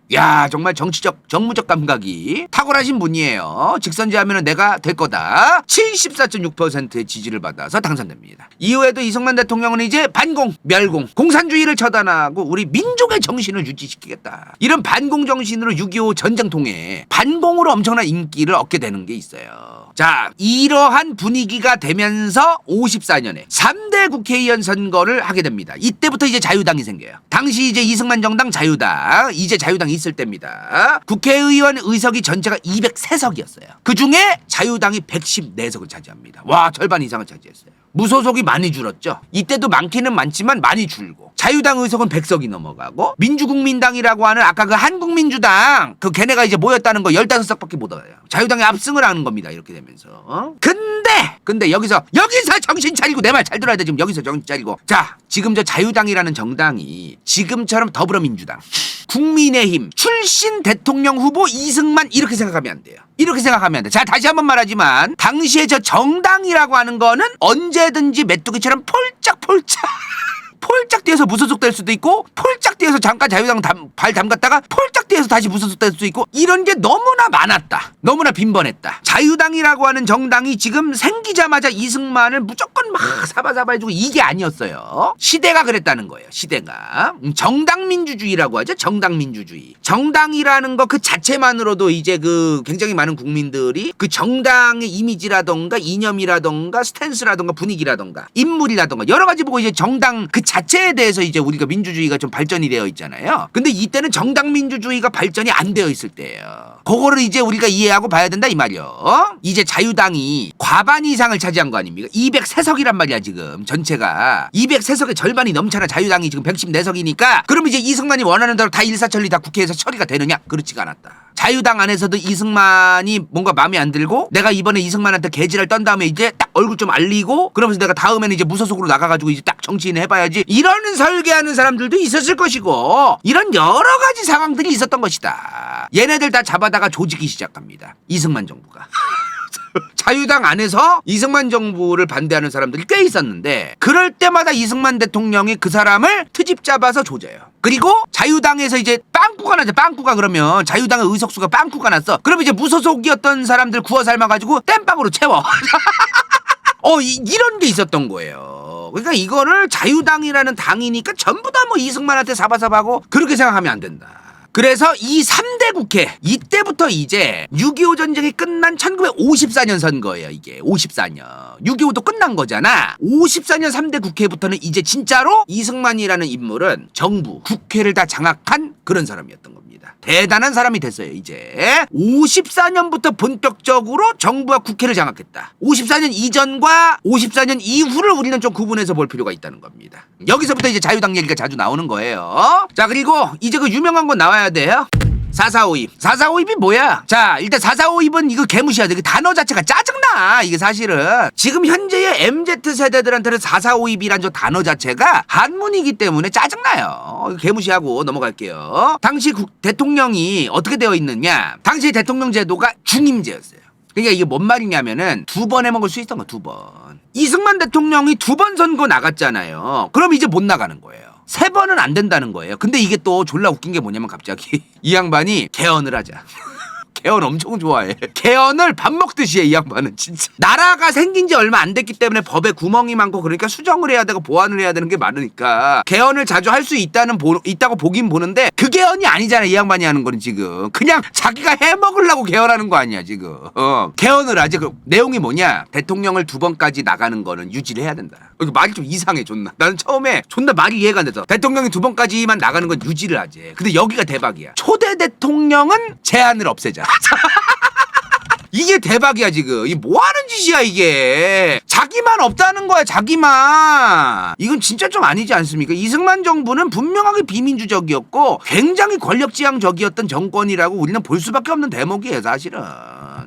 정말 정무적 감각이 탁월하신 분이에요. 직선제 하면은 내가 될 거다. 74.6%의 지지를 받아서 당선됩니다. 이후에도 이승만 대통령은 이제 반공, 멸공, 공산주의를 처단하고 우리 민족의 정신을 유지시키겠다. 이런 반공 정신으로 6.25 전쟁통에 반공으로 엄청난 인기를 얻게 되는 게 있어요. 자, 이러한 분위기가 되면서 54년에 3대 국회의원 선거를 하게 됩니다. 이때부터 이제 자유당이 생겨요. 당시 이제 이승만 정당 자유당, 이제 자유당이 있을 때입니다. 국회의원 의석이 전체가 203석이었어요. 그 중에 자유당이 114석을 차지합니다. 와, 절반 이상을 차지했어요. 무소속이 많이 줄었죠. 이때도 많기는 많지만 많이 줄고 자유당 의석은 100석이 넘어가고 민주국민당이라고 하는 아까 그 한국민주당 걔네가 이제 모였다는 거 15석밖에 못 얻어요. 자유당이 압승을 하는 겁니다. 이렇게 되면서. 근데 여기서 정신 차리고 내 말 잘 들어야 돼. 지금 여기서 정신 차리고. 자, 지금 저 자유당이라는 정당이 지금처럼 더불어민주당 국민의힘 출신 대통령 후보 이승만 이렇게 생각하면 안 돼요. 이렇게 생각하면 안 돼. 자, 다시 한번 말하지만 당시에 저 정당이라고 하는 거는 언제든지 메뚜기처럼 폴짝폴짝 폴짝 뛰어서 무소속 될 수도 있고 폴짝 뛰어서 잠깐 자유당 발 담갔다가 폴짝 뛰어서 다시 무소속 될 수도 있고 이런 게 너무나 많았다. 너무나 빈번했다. 자유당이라고 하는 정당이 지금 생기자마자 이승만을 무조건 막 사바사바해주고 이게 아니었어요. 시대가 그랬다는 거예요. 시대가. 정당민주주의라고 하죠. 정당민주주의. 정당이라는 거 그 자체만으로도 이제 그 굉장히 많은 국민들이 그 정당의 이미지라던가 이념이라던가 스탠스라던가 분위기라던가 인물이라던가 여러 가지 보고 이제 정당 그 자체에 대해서 이제 우리가 민주주의가 좀 발전이 되어 있잖아요. 근데 이때는 정당 민주주의가 발전이 안 되어 있을 때예요. 그거를 이제 우리가 이해하고 봐야 된다 이 말이요. 이제 자유당이 과반 이상을 차지한 거 아닙니까? 203석이란 말이야 지금 전체가. 203석의 절반이 넘잖아. 자유당이 지금 114석이니까 그럼 이제 이승만이 원하는 대로 다 일사천리 다 국회에서 처리가 되느냐? 그렇지가 않았다. 자유당 안에서도 이승만이 뭔가 마음에 안 들고 내가 이번에 이승만한테 개지를 떤 다음에 이제 딱 얼굴 좀 알리고 그러면서 내가 다음에는 이제 무소속으로 나가가지고 이제 딱 정치인 해봐야지 이러는 설계하는 사람들도 있었을 것이고 이런 여러 가지 상황들이 있었던 것이다. 얘네들 다 잡아다가 조지기 시작합니다. 이승만 정부가. 자유당 안에서 이승만 정부를 반대하는 사람들이 꽤 있었는데 그럴 때마다 이승만 대통령이 그 사람을 트집 잡아서 조져요. 그리고 자유당에서 이제 빵꾸가 나죠. 빵꾸가 그러면 자유당의 의석수가 빵꾸가 났어. 그럼 이제 무소속이었던 사람들 구워 삶아가지고 땜빵으로 채워. 이런 게 있었던 거예요. 그러니까 이거를 자유당이라는 당이니까 전부 다 뭐 이승만한테 사바사바하고 그렇게 생각하면 안 된다. 그래서 이 3대 국회 이때부터 이제 6.25 전쟁이 끝난 1954년 선거예요. 이게 54년 6.25도 끝난 거잖아. 54년 3대 국회부터는 이제 진짜로 이승만이라는 인물은 정부 국회를 다 장악한 그런 사람이었던 겁니다. 대단한 사람이 됐어요. 이제 54년부터 본격적으로 정부와 국회를 장악했다. 54년 이전과 54년 이후를 우리는 좀 구분해서 볼 필요가 있다는 겁니다. 여기서부터 이제 자유당 얘기가 자주 나오는 거예요. 자, 그리고 이제 그 유명한 거 나와야 돼요. 4452. 4452이 뭐야? 자, 일단 4452은 이거 개무시해야 돼. 그 단어 자체가 짜증나. 이게 사실은. 지금 현재의 MZ세대들한테는 4452이란 저 단어 자체가 한문이기 때문에 짜증나요. 개무시하고 넘어갈게요. 당시 대통령이 어떻게 되어 있느냐? 당시 대통령 제도가 중임제였어요. 그러니까 이게 뭔 말이냐면은 2번 해먹을 수 있던 거 2번. 이승만 대통령이 2번 선거 나갔잖아요. 그럼 이제 못 나가는 거예요. 3번은 안 된다는 거예요. 근데 이게 또 졸라 웃긴 게 뭐냐면 갑자기 이 양반이 개헌을 하자. 개헌 엄청 좋아해. 개헌을 밥 먹듯이 해, 이 양반은 진짜. 나라가 생긴 지 얼마 안 됐기 때문에 법에 구멍이 많고 그러니까 수정을 해야 되고 보완을 해야 되는 게 많으니까 개헌을 자주 할 수 있다고 보긴 보는데 그 개헌이 아니잖아. 이 양반이 하는 거는 지금. 그냥 자기가 해먹으려고 개헌하는 거 아니야 지금. 개헌을 하지. 그 내용이 뭐냐. 대통령을 2번까지 나가는 거는 유지를 해야 된다. 말이 좀 이상해 존나. 나는 처음에 존나 말이 이해가 안 돼서 대통령이 2번까지만 나가는 건 유지를 하지. 근데 여기가 대박이야. 초대 대통령은 제한을 없애자. 이게 대박이야 지금. 이 뭐하는 짓이야 이게. 자기만 없다는 거야 자기만. 이건 진짜 좀 아니지 않습니까? 이승만 정부는 분명하게 비민주적이었고 굉장히 권력지향적이었던 정권이라고 우리는 볼 수밖에 없는 대목이에요 사실은.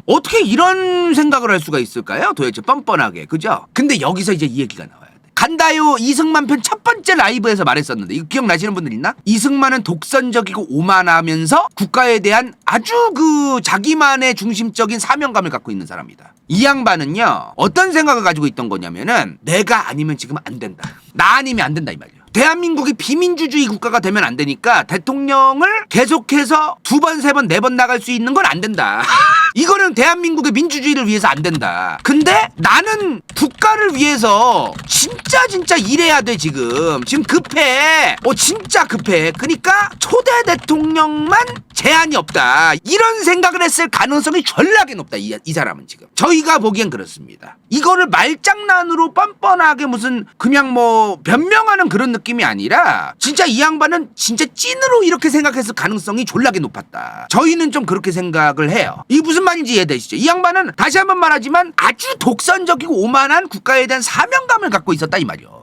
어떻게 이런 생각을 할 수가 있을까요? 도대체 뻔뻔하게. 그죠? 근데 여기서 이제 이 얘기가 나와요. 간다요 이승만 편 첫 번째 라이브에서 말했었는데 이거 기억나시는 분들 있나? 이승만은 독선적이고 오만하면서 국가에 대한 아주 그 자기만의 중심적인 사명감을 갖고 있는 사람이다. 이 양반은요 어떤 생각을 가지고 있던 거냐면은 내가 아니면 지금 안 된다. 나 아니면 안 된다 이 말이야. 대한민국이 비민주주의 국가가 되면 안 되니까 대통령을 계속해서 2번, 3번, 4번 나갈 수 있는 건 안 된다. 이거는 대한민국의 민주주의를 위해서 안 된다. 근데 나는 국가를 위해서 진짜 일해야 돼 지금. 지금 급해. 진짜 급해. 그러니까 초대 대통령만 제한이 없다. 이런 생각을 했을 가능성이 전락에 높다. 이 사람은 지금. 저희가 보기엔 그렇습니다. 이거를 말장난으로 뻔뻔하게 무슨 그냥 뭐 변명하는 그런 느낌이 아니라 진짜 이 양반은 진짜 찐으로 이렇게 생각했을 가능성이 졸라게 높았다. 저희는 좀 그렇게 생각을 해요. 이게 무슨 말인지 이해되시죠? 이 양반은 다시 한번 말하지만 아주 독선적이고 오만한 국가에 대한 사명감을 갖고 있었다 이 말이요.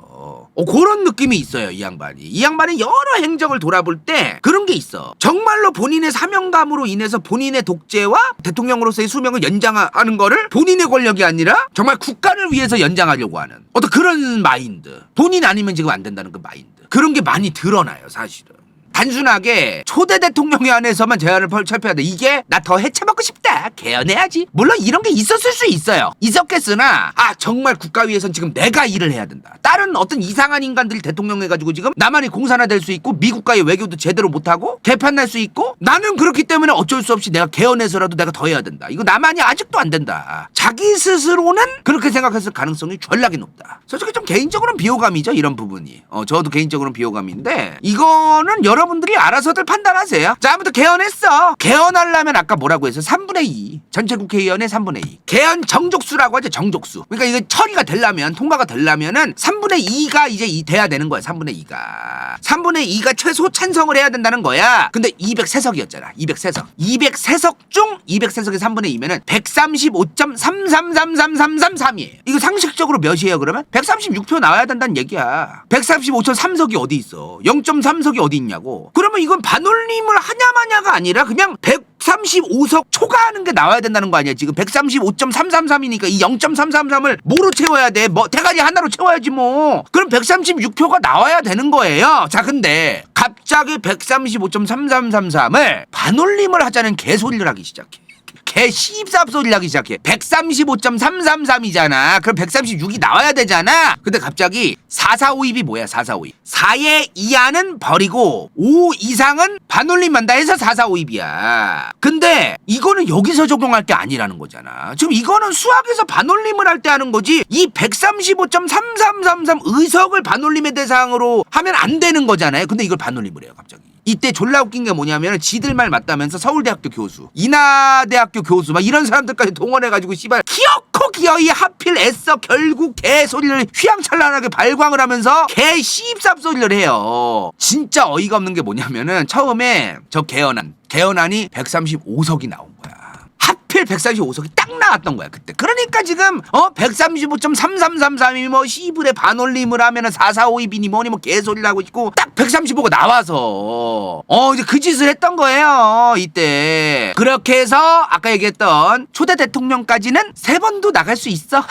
그런 느낌이 있어요 이 양반이. 이 양반이 여러 행적을 돌아볼 때 그런 게 있어. 정말로 본인의 사명감으로 인해서 본인의 독재와 대통령으로서의 수명을 연장하는 거를 본인의 권력이 아니라 정말 국가를 위해서 연장하려고 하는 어떤 그런 마인드. 본인 아니면 지금 안 된다는 그 마인드. 그런 게 많이 드러나요 사실은. 단순하게 초대 대통령에 한해서만 제안을 철폐해야 돼. 이게 나 더 해체받고 싶다. 개헌해야지. 물론 이런 게 있었을 수 있어요. 있었겠으나 정말 국가위에선 지금 내가 일을 해야 된다. 다른 어떤 이상한 인간들이 대통령 해가지고 지금 나만이 공산화될 수 있고 미국과의 외교도 제대로 못하고 개판 날 수 있고 나는 그렇기 때문에 어쩔 수 없이 내가 개헌해서라도 내가 더 해야 된다. 이거 나만이 아직도 안 된다. 자기 스스로는 그렇게 생각했을 가능성이 전락이 높다. 솔직히 좀 개인적으로는 비호감이죠. 이런 부분이. 저도 개인적으로는 비호감인데 이거는 여러분들이 알아서들 판단하세요. 자, 아무튼 개헌했어. 개헌하려면 아까 뭐라고 해서 3분의 2 전체 국회의원의 3분의 2 개헌 정족수라고 하죠. 정족수. 그러니까 이게 처리가 되려면 통과가 되려면은 3분의 2가 이제 돼야 되는 거야. 3분의 2가 3분의 2가 최소 찬성을 해야 된다는 거야. 근데 203석이었잖아. 203석 203석 중 203석의 3분의 2면은 135.3333333이에요. 이거 상식적으로 몇이에요? 그러면 136표 나와야 된다는 얘기야. 135.3석이 어디 있어? 0.3석이 어디 있냐고. 그러면 이건 반올림을 하냐마냐가 아니라 그냥 135석 초과하는 게 나와야 된다는 거 아니야. 지금 135.333이니까 이 0.333을 뭐로 채워야 돼? 뭐 대가리 하나로 채워야지 뭐. 그럼 136표가 나와야 되는 거예요. 자, 근데 갑자기 135.3333을 반올림을 하자는 개소리를 하기 시작해. 개 시입삽 소리를 하기 시작해. 135.333이잖아. 그럼 136이 나와야 되잖아. 근데 갑자기 4452이 뭐야? 4452. 4의 이하는 버리고 5 이상은 반올림한다 해서 4452이야. 근데 이거는 여기서 적용할 게 아니라는 거잖아. 지금 이거는 수학에서 반올림을 할 때 하는 거지. 이 135.3333 의석을 반올림의 대상으로 하면 안 되는 거잖아요. 근데 이걸 반올림을 해요, 갑자기. 이때 졸라 웃긴 게 뭐냐면 지들 말 맞다면서 서울대학교 교수, 인하대학교 교수 막 이런 사람들까지 동원해가지고 씨발 기어코 기어이 하필 애써 결국 개소리를 휘황찬란하게 발광을 하면서 개 시입삽 소리를 해요. 진짜 어이가 없는 게 뭐냐면은 처음에 저 개헌안이 135석이 나온 거야. 하필 135석이 딱 나왔던 거야 그때. 그러니까 지금 135.3333이 뭐 시불에 반올림을 하면은 4452비니 뭐니 뭐 개소리를 하고 있고 딱 135가 나와서 이제 그 짓을 했던 거예요 이때. 그렇게 해서 아까 얘기했던 초대 대통령까지는 3번도 나갈 수 있어.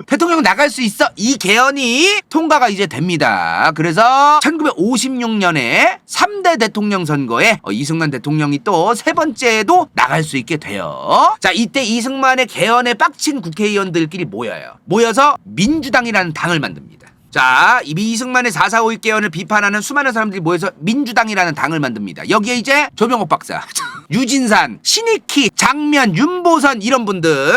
대통령 나갈 수 있어. 이 개헌이 통과가 이제 됩니다. 그래서 1956년에 3대 대통령 선거에 이승만 대통령이 또 3번째도 나갈 수 있게 돼요. 자, 이때 이승만의 개헌에 빡친 국회의원들끼리 모여서 민주당이라는 당을 만듭니다. 자, 이승만의 4.4.5.1 개헌을 비판하는 수많은 사람들이 모여서 민주당이라는 당을 만듭니다. 여기에 이제 조명옥 박사, 유진산, 신익희, 장면, 윤보선 이런 분들,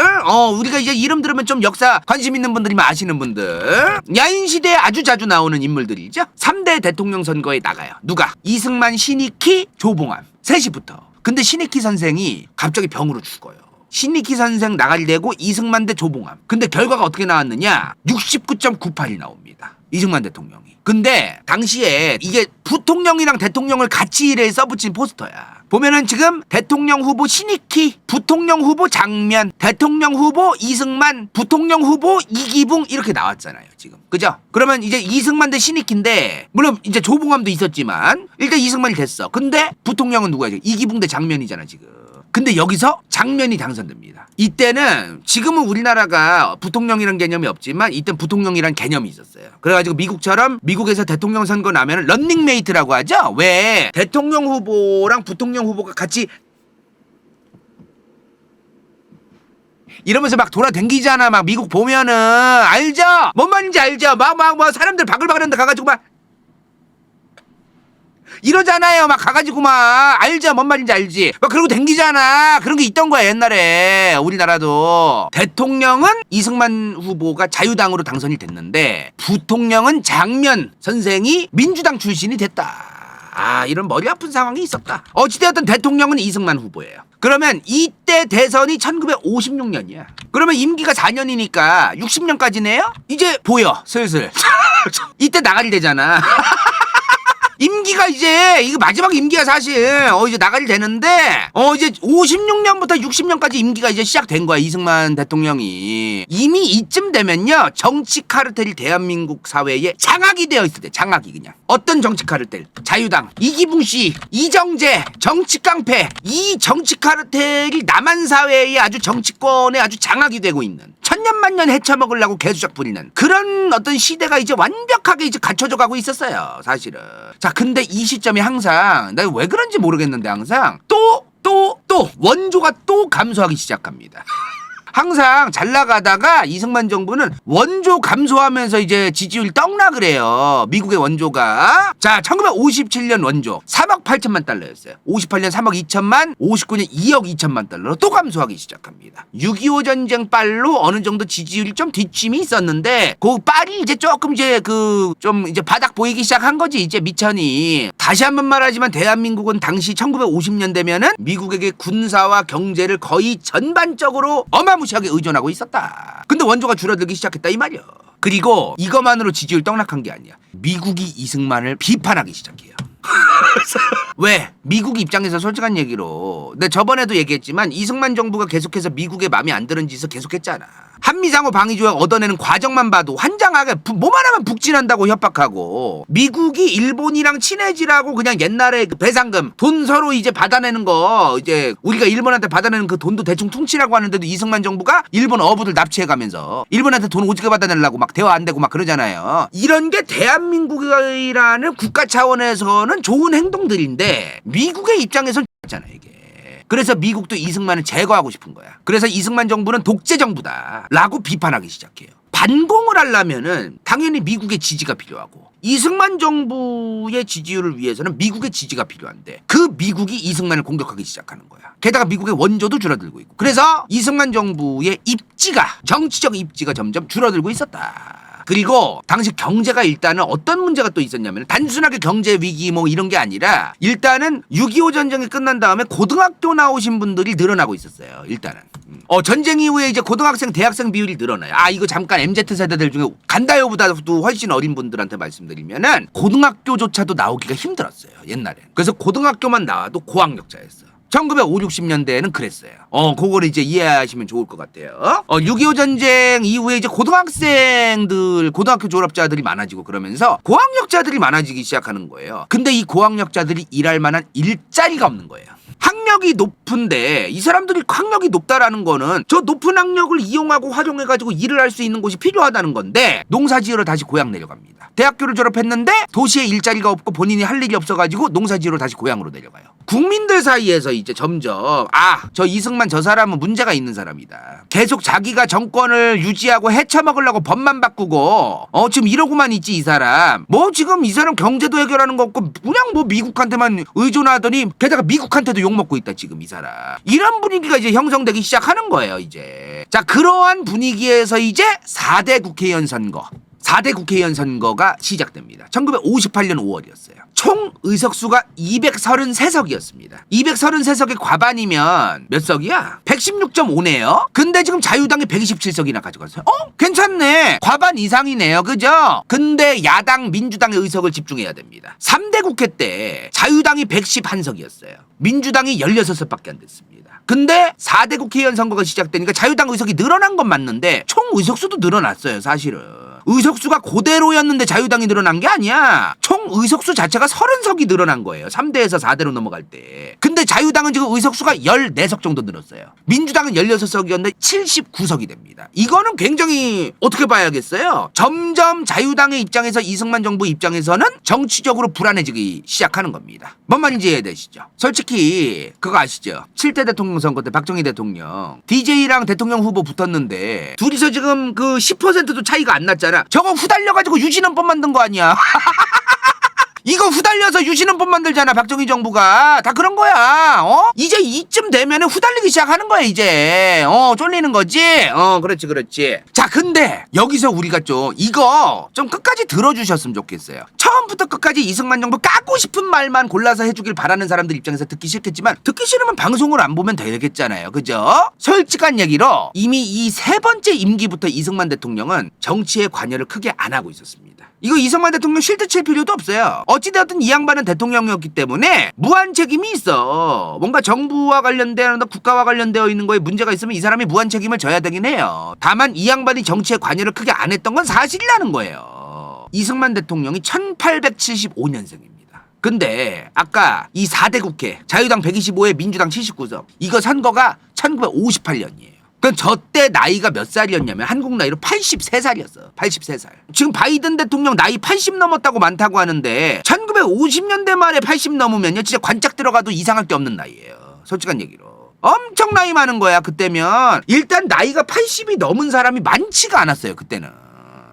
우리가 이제 이름 들으면 좀 역사 관심 있는 분들이면 아시는 분들, 야인시대에 아주 자주 나오는 인물들이죠. 3대 대통령 선거에 나가요. 누가? 이승만, 신익희, 조봉암 셋이 붙어. 근데 신익희 선생이 갑자기 병으로 죽어요. 신익희 선생 나가리 되고 이승만 대 조봉암. 근데 결과가 어떻게 나왔느냐? 69.98이 나옵니다. 이승만 대통령이. 근데 당시에 이게 부통령이랑 대통령을 같이 써붙인 포스터야. 보면은 지금 대통령 후보 신익희, 부통령 후보 장면, 대통령 후보 이승만, 부통령 후보 이기붕 이렇게 나왔잖아요 지금. 그죠? 그러면 이제 이승만 대 신익희인데 물론 이제 조봉암도 있었지만 일단 이승만이 됐어. 근데 부통령은 누구야? 이기붕 대 장면이잖아 지금. 근데 여기서 장면이 당선됩니다. 이때는 지금은 우리나라가 부통령이라는 개념이 없지만 이때는 부통령이라는 개념이 있었어요. 그래가지고 미국처럼 미국에서 대통령 선거 나면 런닝메이트라고 하죠. 왜 대통령 후보랑 부통령 후보가 같이 이러면서 막 돌아댕기잖아. 막 미국 보면은 알죠? 뭔 말인지 알죠? 막 사람들 바글바글한데 가가지고 막 이러잖아요. 막 가가지고 막 알죠? 뭔 말인지 알지? 막 그러고 댕기잖아. 그런 게 있던 거야 옛날에 우리나라도. 대통령은 이승만 후보가 자유당으로 당선이 됐는데 부통령은 장면 선생이 민주당 출신이 됐다. 이런 머리 아픈 상황이 있었다. 어찌되었든 대통령은 이승만 후보예요. 그러면 이때 대선이 1956년이야. 그러면 임기가 4년이니까 60년까지네요? 이제 보여 슬슬. 이때 나가리 되잖아. 임기가 이제 이거 마지막 임기가 사실 이제 나가리 되는데 이제 56년부터 60년까지 임기가 이제 시작된 거야. 이승만 대통령이 이미 이쯤 되면요 정치 카르텔이 대한민국 사회에 장악이 되어 있을 때. 장악이 그냥 어떤 정치 카르텔? 자유당 이기붕 씨, 이정재 정치 깡패. 이 정치 카르텔이 남한 사회에 아주 정치권에 아주 장악이 되고 있는 천년만년 헤쳐먹으려고 개수작 부리는 그런 어떤 시대가 이제 완벽하게 이제 갖춰져 가고 있었어요 사실은. 자, 근데 이 시점이 항상 내가 왜 그런지 모르겠는데 항상 또 원조가 또 감소하기 시작합니다. 항상 잘 나가다가 이승만 정부는 원조 감소하면서 이제 지지율 떡락을 해요. 미국의 원조가. 자, 1957년 원조 3억 8천만 달러였어요. 58년 3억 2천만, 59년 2억 2천만 달러로 또 감소하기 시작합니다. 6.25 전쟁 빨로 어느 정도 지지율이 좀 뒷짐이 있었는데 그 빨이 이제 조금 이제 좀 이제 바닥 보이기 시작한 거지. 이제 미천이. 다시 한번 말하지만 대한민국은 당시 1950년대면은 미국에게 군사와 경제를 거의 전반적으로 어마무시하게 의존하고 있었다. 근데 원조가 줄어들기 시작했다 이 말이야. 그리고 이것만으로 지지율 떡락한 게 아니야. 미국이 이승만을 비판하기 시작해요. 왜? 미국 입장에서 솔직한 얘기로 내가 저번에도 얘기했지만 이승만 정부가 계속해서 미국의 마음에 안 드는 짓을 계속했잖아. 한미상호 방위조약 얻어내는 과정만 봐도 환장하게 뭐만 하면 북진한다고 협박하고 미국이 일본이랑 친해지라고 그냥 옛날에 그 배상금 돈 서로 이제 받아내는 거 이제 우리가 일본한테 받아내는 그 돈도 대충 퉁치라고 하는데도 이승만 정부가 일본 어부들 납치해가면서 일본한테 돈 오지게 받아내려고 막 대화 안 되고 막 그러잖아요. 이런 게 대한민국이라는 국가 차원에서는 좋은 행동들인데 미국의 입장에서는 X잖아 이게. 그래서 미국도 이승만을 제거하고 싶은 거야. 그래서 이승만 정부는 독재 정부다 라고 비판하기 시작해요. 반공을 하려면은 당연히 미국의 지지가 필요하고 이승만 정부의 지지율을 위해서는 미국의 지지가 필요한데 그 미국이 이승만을 공격하기 시작하는 거야. 게다가 미국의 원조도 줄어들고 있고 그래서 이승만 정부의 정치적 입지가 점점 줄어들고 있었다. 그리고 당시 경제가 일단은 어떤 문제가 또 있었냐면 단순하게 경제 위기 뭐 이런 게 아니라 일단은 6.25 전쟁이 끝난 다음에 고등학교 나오신 분들이 늘어나고 있었어요. 일단은 전쟁 이후에 이제 고등학생 대학생 비율이 늘어나요. 이거 잠깐 MZ 세대들 중에 간다요보다도 훨씬 어린 분들한테 말씀드리면은 고등학교조차도 나오기가 힘들었어요. 옛날엔. 그래서 고등학교만 나와도 고학력자였어. 1950, 60년대에는 그랬어요. 그거를 이제 이해하시면 좋을 것 같아요. 6.25 전쟁 이후에 이제 고등학교 졸업자들이 많아지고 그러면서 고학력자들이 많아지기 시작하는 거예요. 근데 이 고학력자들이 일할 만한 일자리가 없는 거예요. 학력이 높은데 이 사람들이 학력이 높다라는 거는 저 높은 학력을 이용하고 활용해가지고 일을 할 수 있는 곳이 필요하다는 건데 농사지으러 다시 고향 내려갑니다. 대학교를 졸업했는데 도시에 일자리가 없고 본인이 할 일이 없어가지고 농사지으러 다시 고향으로 내려가요. 국민들 사이에서 이제 점점 저 이승만 저 사람은 문제가 있는 사람이다. 계속 자기가 정권을 유지하고 헤쳐먹으려고 법만 바꾸고 지금 이러고만 있지 이 사람. 뭐 지금 이 사람 경제도 해결하는 거 없고 그냥 뭐 미국한테만 의존하더니 게다가 미국한테도 욕먹고 있다 지금 이 사람. 이런 분위기가 이제 형성되기 시작하는 거예요 이제. 자, 그러한 분위기에서 이제 4대 국회의원 선거가 시작됩니다. 1958년 5월이었어요. 총 의석수가 233석이었습니다. 233석의 과반이면 몇 석이야? 116.5네요. 근데 지금 자유당이 127석이나 가져갔어요. 괜찮네. 과반 이상이네요. 그죠? 근데 야당 민주당의 의석을 집중해야 됩니다. 3대 국회 때 자유당이 111석이었어요. 민주당이 16석밖에 안 됐습니다. 근데 4대 국회의원 선거가 시작되니까 자유당 의석이 늘어난 건 맞는데 총 의석수도 늘어났어요 사실은. 의석수가 그대로였는데 자유당이 늘어난 게 아니야. 총 의석수 자체가 30석이 늘어난 거예요. 3대에서 4대로 넘어갈 때. 근데 자유당은 지금 의석수가 14석 정도 늘었어요. 민주당은 16석이었는데 79석이 됩니다. 이거는 굉장히 어떻게 봐야겠어요? 점점 자유당의 입장에서 이승만 정부 입장에서는 정치적으로 불안해지기 시작하는 겁니다. 뭔 말인지 이해되시죠? 솔직히 그거 아시죠? 7대 대통령 선거 때 박정희 대통령 DJ랑 대통령 후보 붙었는데 둘이서 지금 그 10%도 차이가 안 났잖아. 저거 후달려가지고 유신헌법 만든 거 아니야? 이거 후달려서 유신헌법 만들잖아 박정희 정부가. 다 그런 거야. 이제 이쯤 되면은 후달리기 시작하는 거야 이제. 쫄리는 거지. 그렇지. 자, 근데 여기서 우리가 좀 이거 좀 끝까지 들어주셨으면 좋겠어요. 처음부터 끝까지 이승만 정부 까고 싶은 말만 골라서 해주길 바라는 사람들 입장에서 듣기 싫겠지만 듣기 싫으면 방송을 안 보면 되겠잖아요. 그죠? 솔직한 얘기로 이미 이 3번째 임기부터 이승만 대통령은 정치에 관여를 크게 안 하고 있었습니다. 이거 이승만 대통령 실드 칠 필요도 없어요. 어찌되었든 이 양반은 대통령이었기 때문에 무한 책임이 있어. 뭔가 정부와 관련된 국가와 관련되어 있는 거에 문제가 있으면 이 사람이 무한 책임을 져야 되긴 해요. 다만 이 양반이 정치에 관여를 크게 안 했던 건 사실이라는 거예요. 이승만 대통령이 1875년생입니다. 근데 아까 이 4대 국회 자유당 125에 민주당 79석 이거 선거가 1958년이에요. 그럼 저 때 나이가 몇 살이었냐면 한국 나이로 83살이었어. 83살. 지금 바이든 대통령 나이 80 넘었다고 많다고 하는데 1950년대 말에 80 넘으면요 진짜 관짝 들어가도 이상할 게 없는 나이예요. 솔직한 얘기로. 엄청 나이 많은 거야. 그때면 일단 나이가 80이 넘은 사람이 많지가 않았어요. 그때는.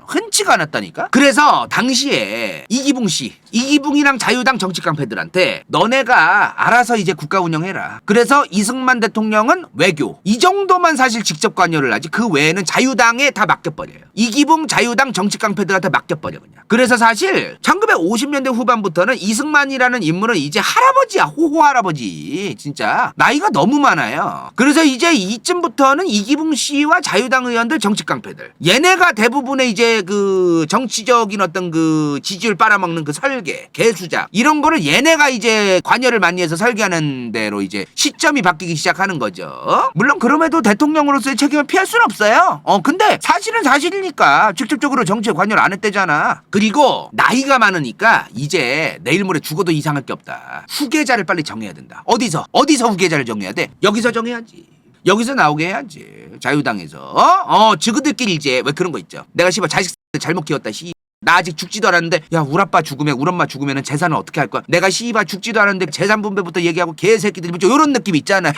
흔치가 않았다니까. 그래서 당시에 이기붕이랑 자유당 정치 깡패들한테 너네가 알아서 이제 국가 운영해라. 그래서 이승만 대통령은 외교 이 정도만 사실 직접 관여를 하지 그 외에는 자유당에 다 맡겨버려요. 이기붕 자유당 정치 깡패들한테 맡겨버려 그냥. 그래서 사실 1950년대 후반부터는 이승만이라는 인물은 이제 할아버지야. 호호 할아버지. 진짜 나이가 너무 많아요. 그래서 이제 이쯤부터는 이기붕 씨와 자유당 의원들 정치 깡패들 얘네가 대부분의 이제 그 정치적인 어떤 그 지지율 빨아먹는 그 설계, 개수작 이런 거를 얘네가 이제 관여를 많이 해서 설계하는 대로 이제 시점이 바뀌기 시작하는 거죠. 물론 그럼에도 대통령으로서의 책임을 피할 수는 없어요. 근데 사실은 사실이니까 직접적으로 정치에 관여를 안 했대잖아. 그리고 나이가 많으니까 이제 내일 모레 죽어도 이상할 게 없다. 후계자를 빨리 정해야 된다. 어디서 후계자를 정해야 돼? 여기서 정해야지. 여기서 나오게 해야지. 자유당에서 지그들끼리 이제 왜 그런 거 있죠. 내가 씨발 자식 잘못 키웠다. 나 아직 죽지도 않았는데 야 우리 아빠 죽으면 우리 엄마 죽으면 재산은 어떻게 할 거야. 내가 씨발 죽지도 않았는데 재산 분배부터 얘기하고 개새끼들이 뭐 요런 느낌 있잖아요.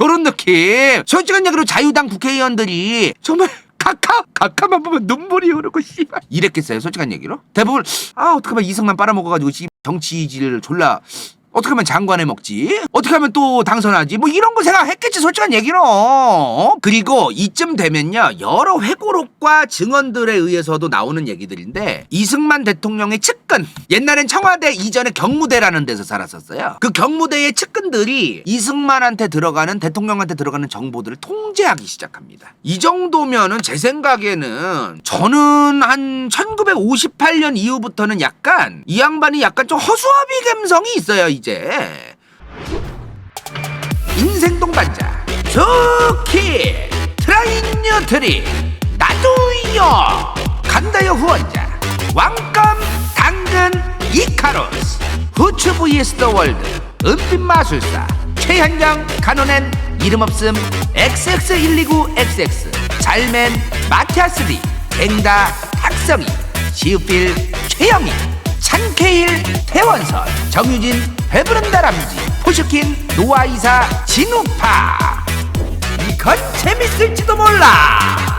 요런 느낌. 솔직한 얘기로 자유당 국회의원들이 정말 각하만 보면 눈물이 흐르고 씨발 이랬겠어요. 솔직한 얘기로. 대부분 어떡하면 이승만 빨아먹어가지고 씨 정치질을 졸라 어떻게 하면 장관에 먹지? 어떻게 하면 또 당선하지? 뭐 이런 거 생각했겠지 솔직한 얘기로. 그리고 이쯤 되면요 여러 회고록과 증언들에 의해서도 나오는 얘기들인데 이승만 대통령의 측근 옛날엔 청와대 이전에 경무대라는 데서 살았었어요. 그 경무대의 측근들이 이승만한테 들어가는 대통령한테 들어가는 정보들을 통제하기 시작합니다. 이 정도면은 제 생각에는 저는 한 1958년 이후부터는 약간 이 양반이 약간 좀 허수아비 감성이 있어요. 이제 인생 동반자 좋기 트라인 뉴트리 나도요 간다요 후원자 왕껌 당근 이카로스 후추 vs 더 월드 은빛 마술사 최현정 간호낸 이름없음 XX129XX 잘맨 마티아스디 갱다 탁성이 시우필 최영희 찬케일 태원선 정유진 배부른다 람쥐 포슈킨 노아이사 진우파 이건 재밌을지도 몰라.